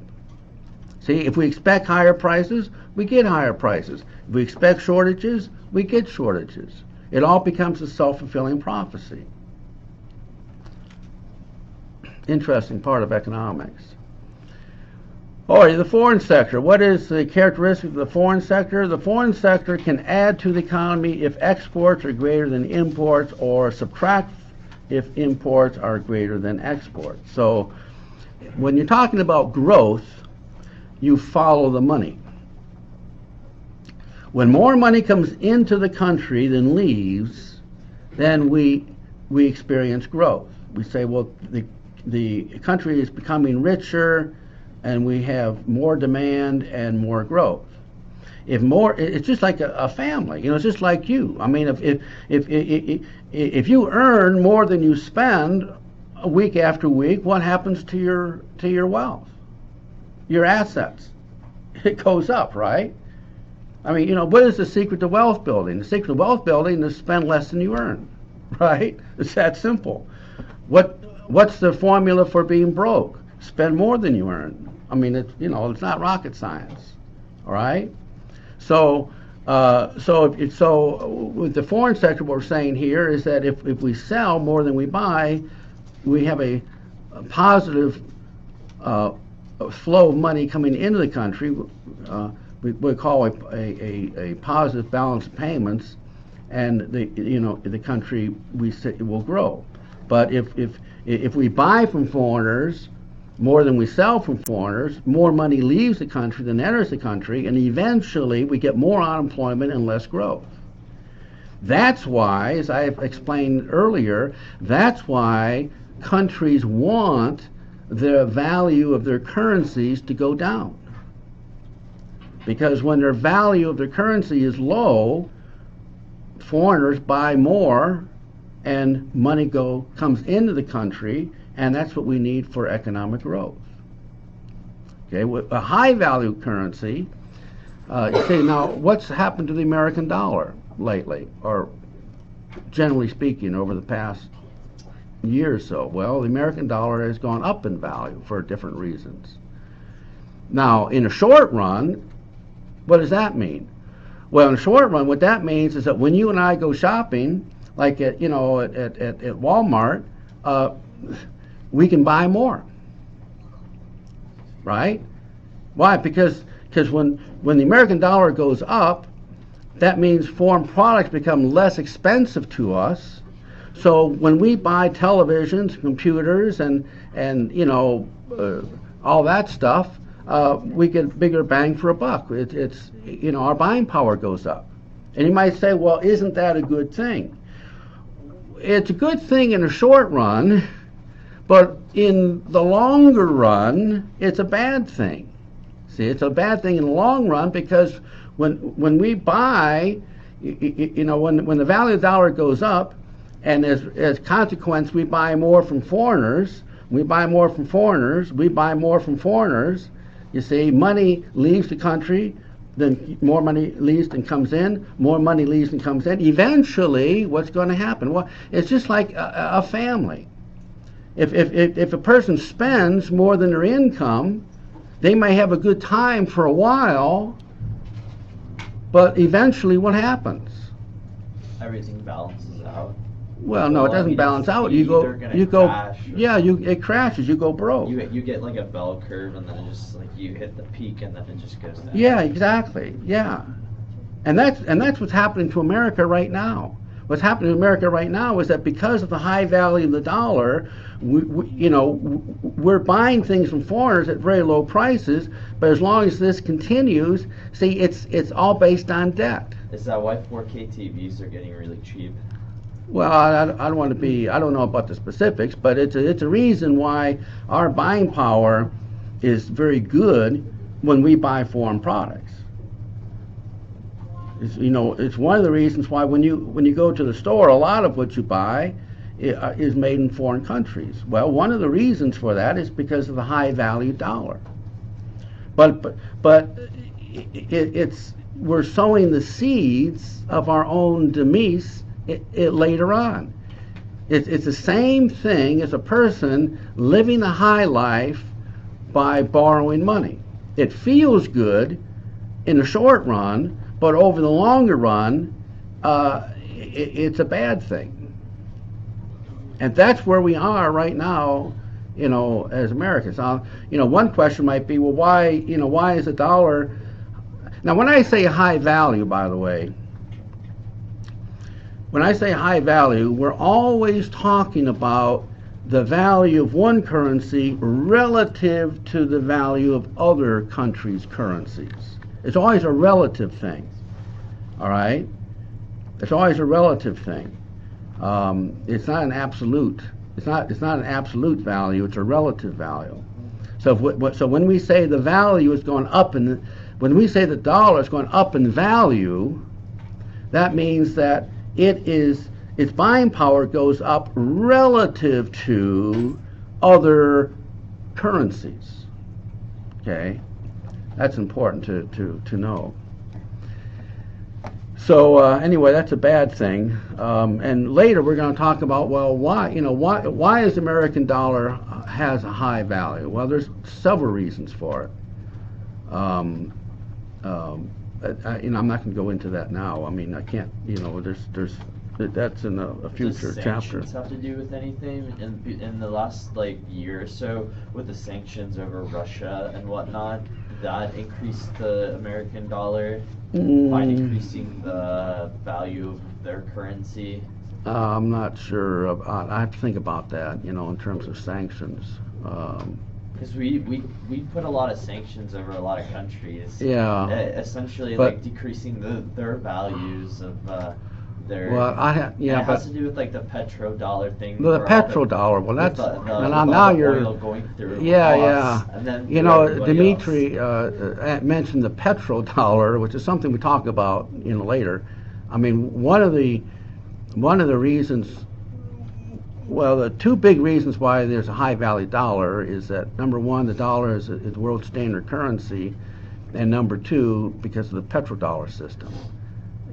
Speaker 1: See, if we expect higher prices, we get higher prices. If we expect shortages, we get shortages. It all becomes a self-fulfilling prophecy. Interesting part of economics. All right, the foreign sector. What is the characteristic of the foreign sector? The foreign sector can add to the economy if exports are greater than imports, or subtract if imports are greater than exports. So when you're talking about growth, you follow the money. When more money comes into the country than leaves, then we experience growth. We say, well, the country is becoming richer, and we have more demand and more growth. It's just like a family. It's just like you. I mean, if you earn more than you spend week after week, what happens to your wealth, your assets? It goes up, right? I mean, what is the secret to wealth building? The secret to wealth building is spend less than you earn, right? It's that simple. What's the formula for being broke? Spend more than you earn. I mean, it's not rocket science, all right? So So with the foreign sector, what we're saying here is that if we sell more than we buy, we have a positive flow of money coming into the country. We call it a positive balance of payments, and the country will grow. But if we buy from foreigners more than we sell from foreigners, more money leaves the country than enters the country, and eventually we get more unemployment and less growth. That's why, as I have explained earlier, that's why countries want the value of their currencies to go down. Because when their value of their currency is low, foreigners buy more and money comes into the country, and that's what we need for economic growth. Okay, with a high value currency, see now what's happened to the American dollar lately, or generally speaking over the past year or so? Well, the American dollar has gone up in value for different reasons. Now, in a short run, what does that mean? Well, in the short run, what that means is that when you and I go shopping, like at Walmart, we can buy more, right? Why? Because when the American dollar goes up, that means foreign products become less expensive to us. So when we buy televisions, computers, and all that stuff, we get bigger bang for a buck. It's our buying power goes up. And you might say, well, isn't that a good thing? It's a good thing in the short run, but in the longer run, it's a bad thing. See, it's a bad thing in the long run because when we buy, when the value of the dollar goes up, and as consequence, we buy more from foreigners, you see, money leaves the country, then more money leaves and comes in, more money leaves and comes in. Eventually, what's going to happen? Well, it's just like a family. If a person spends more than their income, they may have a good time for a while, but eventually what happens?
Speaker 11: Everything balances out.
Speaker 1: Well, no, it doesn't balance out. It crashes. You go broke.
Speaker 11: You get like a bell curve, and then it just like you hit the peak, and then it just goes down.
Speaker 1: Yeah, exactly. Yeah, and that's what's happening to America right now. What's happening to America right now is that because of the high value of the dollar, we're buying things from foreigners at very low prices. But as long as this continues, see, it's all based on debt.
Speaker 11: Is that why 4K TVs are getting really cheap?
Speaker 1: Well, I don't want to be. I don't know about the specifics, but it's a reason why our buying power is very good when we buy foreign products. It's one of the reasons why when you go to the store, a lot of what you buy is made in foreign countries. Well, one of the reasons for that is because of the high value dollar. But we're sowing the seeds of our own demise later on. It's the same thing as a person living the high life by borrowing money. It feels good in the short run, but over the longer run, it's a bad thing. And that's where we are right now, as Americans. One question might be, well, why is the dollar? Now, when I say high value, by the way, when I say high value, we're always talking about the value of one currency relative to the value of other countries' currencies. It's always a relative thing, all right? It's always a relative thing. It's not an absolute. It's not an absolute value. It's a relative value. So when we say the value is going up, when we say the dollar is going up in value, that means that its buying power goes up relative to other currencies. Okay, that's important to know. So anyway, that's a bad thing. And later we're going to talk about, well, why is the American dollar has a high value? Well, there's several reasons for it. I'm not going to go into that now. I mean, I can't. That's in a future
Speaker 11: Does
Speaker 1: chapter.
Speaker 11: sanctions have to do with anything in the last year or so with the sanctions over Russia and whatnot? That increased the American dollar by increasing the value of their currency.
Speaker 1: I'm not sure. I have to think about that. In terms of sanctions.
Speaker 11: Because we put a lot of sanctions over a lot of countries.
Speaker 1: Yeah.
Speaker 11: Essentially, decreasing their values of their.
Speaker 1: Well,
Speaker 11: it has to do with the petrodollar thing.
Speaker 1: The petrodollar. Well, that's now you're
Speaker 11: oil going through.
Speaker 1: Yeah.
Speaker 11: And then
Speaker 1: Dimitri mentioned the petrodollar, which is something we talk about later. I mean, one of the reasons. Well, the two big reasons why there's a high value dollar is that, number one, the dollar is the world standard currency, and number two, because of the petrodollar system.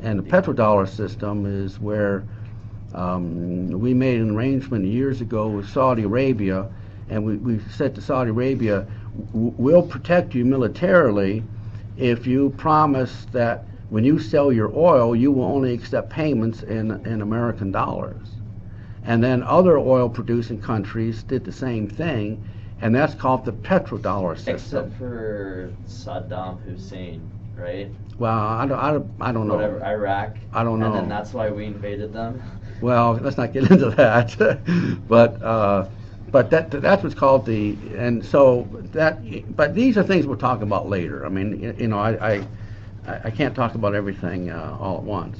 Speaker 1: And the petrodollar system is where we made an arrangement years ago with Saudi Arabia, and we said to Saudi Arabia, we'll protect you militarily if you promise that when you sell your oil, you will only accept payments in American dollars. And then other oil-producing countries did the same thing, and that's called the petrodollar system.
Speaker 11: Except for Saddam Hussein, right?
Speaker 1: Well, I don't know.
Speaker 11: Whatever, Iraq.
Speaker 1: I don't know.
Speaker 11: And then that's why we invaded them.
Speaker 1: Well, let's not get into that. But that's what's called the. And so that. But these are things we'll talk about later. I mean, I can't talk about everything all at once.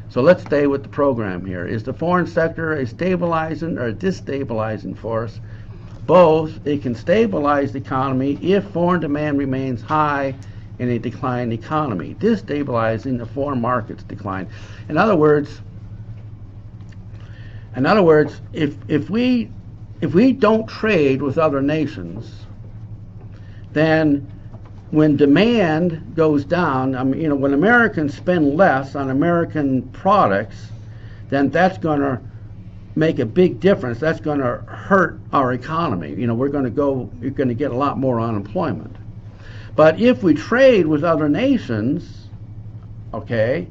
Speaker 1: So let's stay with the program here. Is the foreign sector a stabilizing or a destabilizing force? Both. It can stabilize the economy if foreign demand remains high in a declining economy, destabilizing the foreign markets decline. In other words, if we don't trade with other nations, then when demand goes down, when Americans spend less on American products, then that's going to make a big difference. That's going to hurt our economy. You're going to get a lot more unemployment. But if we trade with other nations, okay,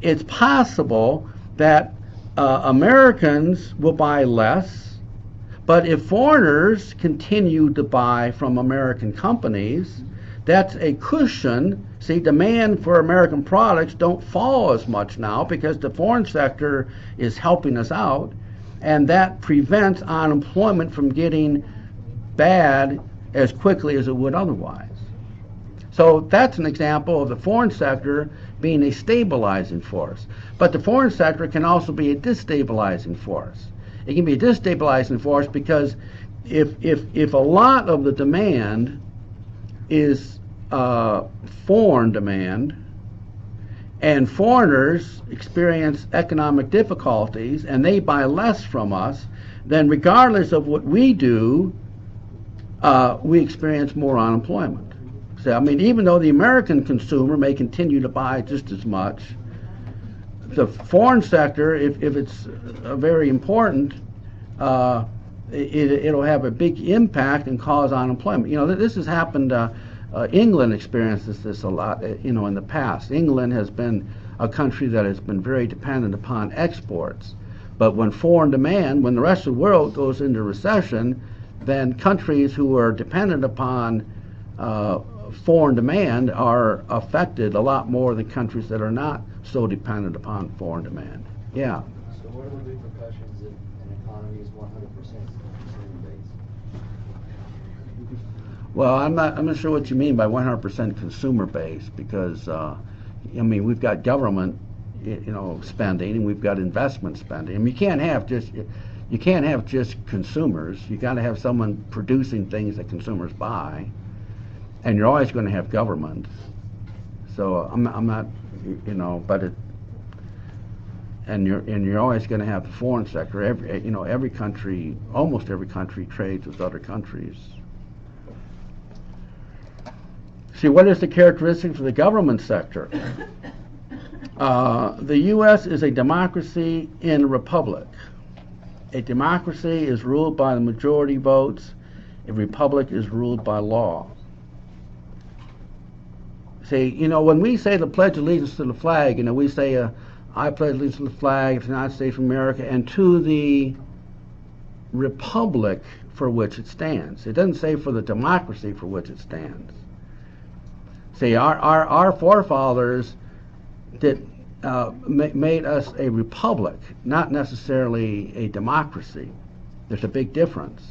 Speaker 1: it's possible that Americans will buy less, but if foreigners continue to buy from American companies, that's a cushion. See, demand for American products don't fall as much now because the foreign sector is helping us out, and that prevents unemployment from getting bad as quickly as it would otherwise. So that's an example of the foreign sector being a stabilizing force. But the foreign sector can also be a destabilizing force. It can be a destabilizing force because if a lot of the demand is foreign demand, and foreigners experience economic difficulties and they buy less from us, then regardless of what we do, we experience more unemployment. So, even though the American consumer may continue to buy just as much, the foreign sector, if it's very important, it'll have a big impact and cause unemployment. This has happened. England experiences this a lot, in the past. England has been a country that has been very dependent upon exports. But when the rest of the world goes into recession, then countries who are dependent upon foreign demand are affected a lot more than countries that are not so dependent upon foreign demand. Yeah.
Speaker 12: So what are the repercussions if an economy is 100% consumer-based?
Speaker 1: Well, I'm not sure what you mean by 100% consumer-based, because we've got government, spending, and we've got investment spending. You can't have just consumers. You got to have someone producing things that consumers buy, and you're always going to have government. So I'm not, but it. And you're always going to have the foreign sector. Every country, almost every country, trades with other countries. See, what is the characteristic for the government sector? The U.S. is a democracy in a republic. A democracy is ruled by the majority votes. A republic is ruled by law. See, when we say the Pledge of Allegiance to the flag, we say, I pledge allegiance to the flag of the United States of America and to the republic for which it stands. It doesn't say for the democracy for which it stands. See, our forefathers made us a republic, not necessarily a democracy. There's a big difference.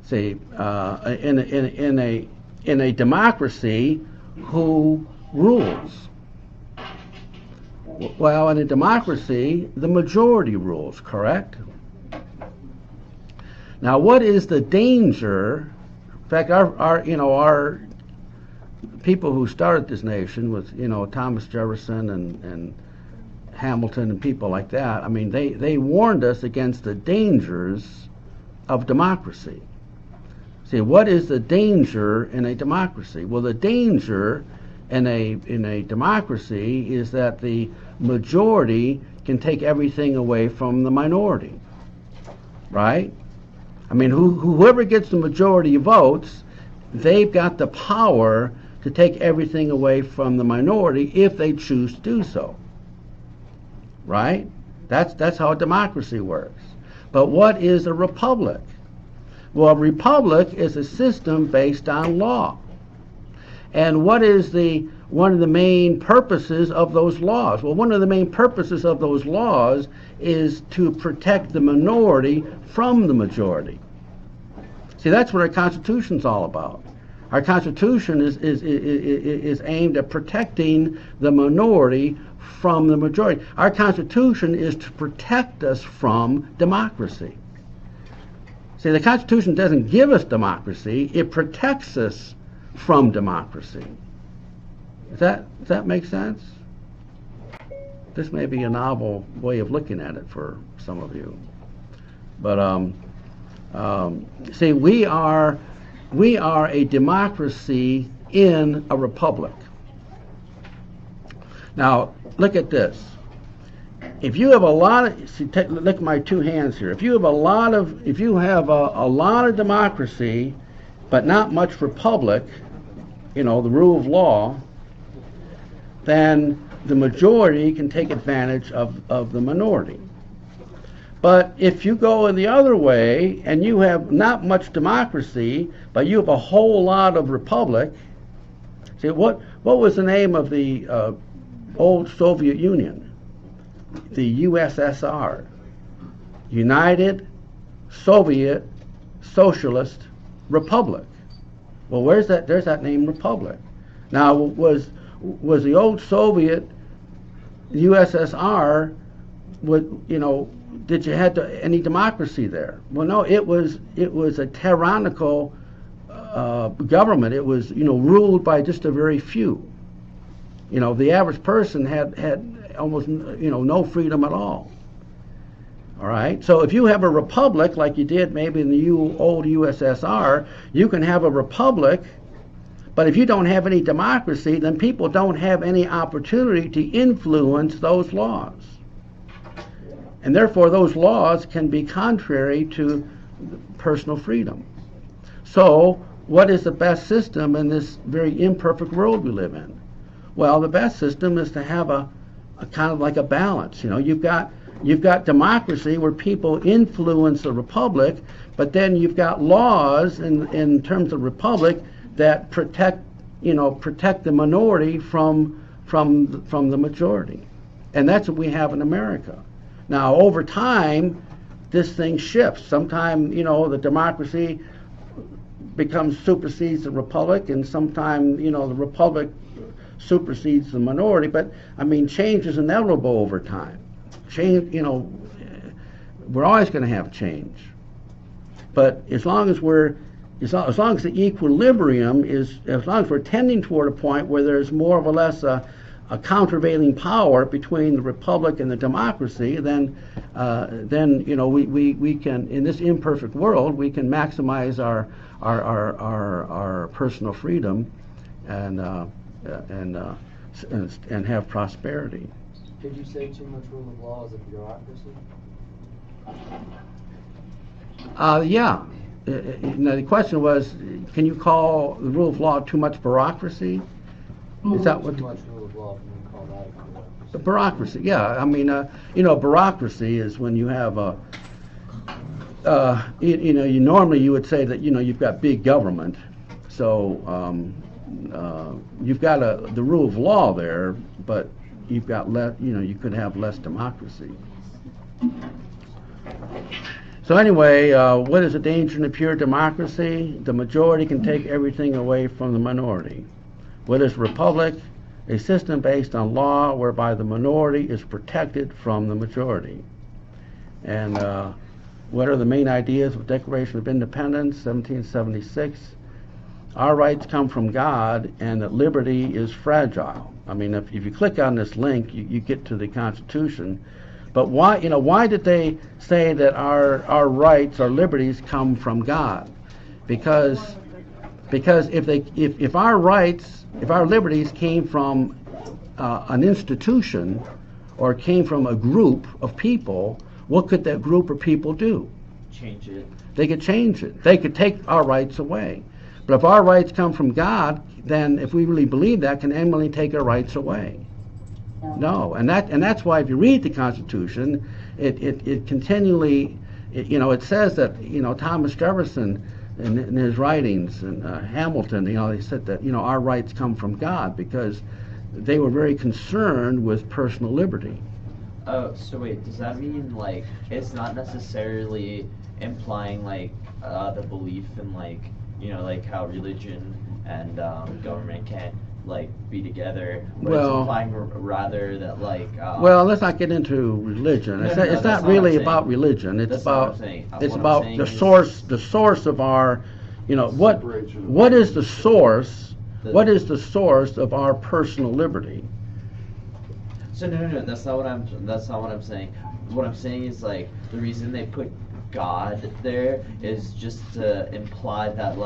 Speaker 1: See, in a democracy, who rules? Well, in a democracy, the majority rules, correct? Now, what is the danger? In fact, our people who started this nation with, Thomas Jefferson and Hamilton and people like that, I mean, they warned us against the dangers of democracy. See, what is the danger in a democracy? Well, the danger in a democracy is that the majority can take everything away from the minority, right? I mean, whoever gets the majority votes, they've got the power to take everything away from the minority if they choose to do so, right? That's how a democracy works. But what is a republic? Well, a republic is a system based on law. And what is one of the main purposes of those laws? Well, one of the main purposes of those laws is to protect the minority from the majority. See, that's what our Constitution's all about. Our Constitution is aimed at protecting the minority from the majority. Our Constitution is to protect us from democracy. See, the Constitution doesn't give us democracy, it protects us from democracy. Does that make sense? This may be a novel way of looking at it for some of you. But see, we are a democracy in a republic. Now, look at this. If you have a lot of, look at my two hands here. If you have a lot of democracy, but not much republic, the rule of law, then the majority can take advantage of the minority. But if you go in the other way and you have not much democracy, but you have a whole lot of republic, see, what was the name of the old Soviet Union? The USSR, United Soviet Socialist Republic. Well, there's that name, Republic. Now, was the old Soviet USSR, did you have any democracy there? Well, no, it was a tyrannical government. It was ruled by just a very few. The average person had almost no freedom at all. All right, so if you have a republic like you did maybe in the old USSR, you can have a republic, but if you don't have any democracy, then people don't have any opportunity to influence those laws. And therefore those laws can be contrary to personal freedom. So what is the best system in this very imperfect world we live in? Well, the best system is to have a kind of like a balance. You've got democracy where people influence the republic, but then you've got laws in terms of republic that protect the minority from the majority. And that's what we have in America. Now, over time, this thing shifts. Sometime, the democracy supersedes the republic, and sometime, the republic supersedes the minority. But I mean, change is inevitable over time. Change, we're always going to have change. But as long as the equilibrium is, as long as we're tending toward a point where there's more or less a countervailing power between the republic and the democracy, then we can, in this imperfect world, we can maximize our personal freedom and have prosperity.
Speaker 12: Could you say too much rule of law is a bureaucracy?
Speaker 1: Yeah. The question was, can you call the rule of law too much bureaucracy? Is that what?
Speaker 12: Too much rule of law, can we call that a bureaucracy?
Speaker 1: The bureaucracy, yeah. I mean, bureaucracy is when you have a, you normally you would say that, you've got big government, so you've got the rule of law there, but you've got you could have less democracy. So anyway, what is the danger in a pure democracy? The majority can take everything away from the minority. What is republic? A system based on law whereby the minority is protected from the majority. And what are the main ideas of Declaration of Independence, 1776? Our rights come from God, and that liberty is fragile. I mean, if you click on this link, you get to the Constitution. But why did they say that our rights, our liberties come from God? Because if our rights, if our liberties came from an institution or came from a group of people, what could that group of people do?
Speaker 11: Change it.
Speaker 1: They could change it. They could take our rights away. But if our rights come from God, then if we really believe that, can anyone take our rights away? No, and that's why if you read the Constitution, it continually, it says that, Thomas Jefferson in his writings and Hamilton, they said that, our rights come from God because they were very concerned with personal liberty.
Speaker 11: Oh, so wait, does that mean it's not necessarily implying the belief in how religion and government can't be together, but it's implying rather that
Speaker 1: well, let's not get into religion. It's not really about religion. It's about the source of our, what is the source? What is the source of our personal liberty?
Speaker 11: So no, that's not what I'm saying. What I'm saying is the reason they put God there is just to imply that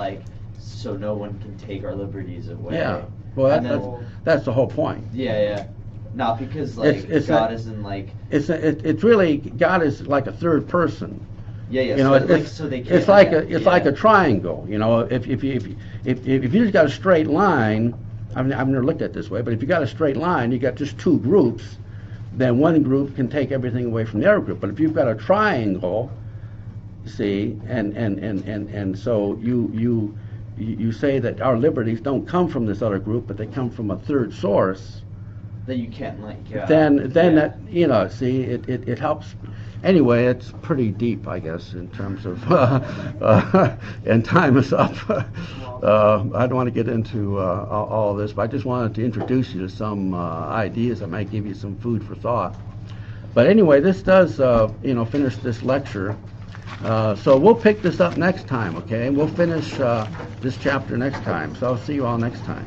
Speaker 11: so no one can take our liberties away.
Speaker 1: Yeah. Well, that's the whole point.
Speaker 11: Yeah. Not because God isn't
Speaker 1: it's really, God is like a third person.
Speaker 11: Yeah. So they can't.
Speaker 1: It's like a triangle. If you just got a straight line, I've never looked at it this way, but if you got a straight line, you got just two groups, then one group can take everything away from the other group. But if you've got a triangle, see, and so you say that our liberties don't come from this other group, but they come from a third source.
Speaker 11: That you can't
Speaker 1: then that see, it helps. Anyway, it's pretty deep, I guess, in terms of and time is up. I don't want to get into all of this, but I just wanted to introduce you to some ideas that might give you some food for thought. But anyway, this does finish this lecture. So we'll pick this up next time, okay? We'll finish this chapter next time. So I'll see you all next time.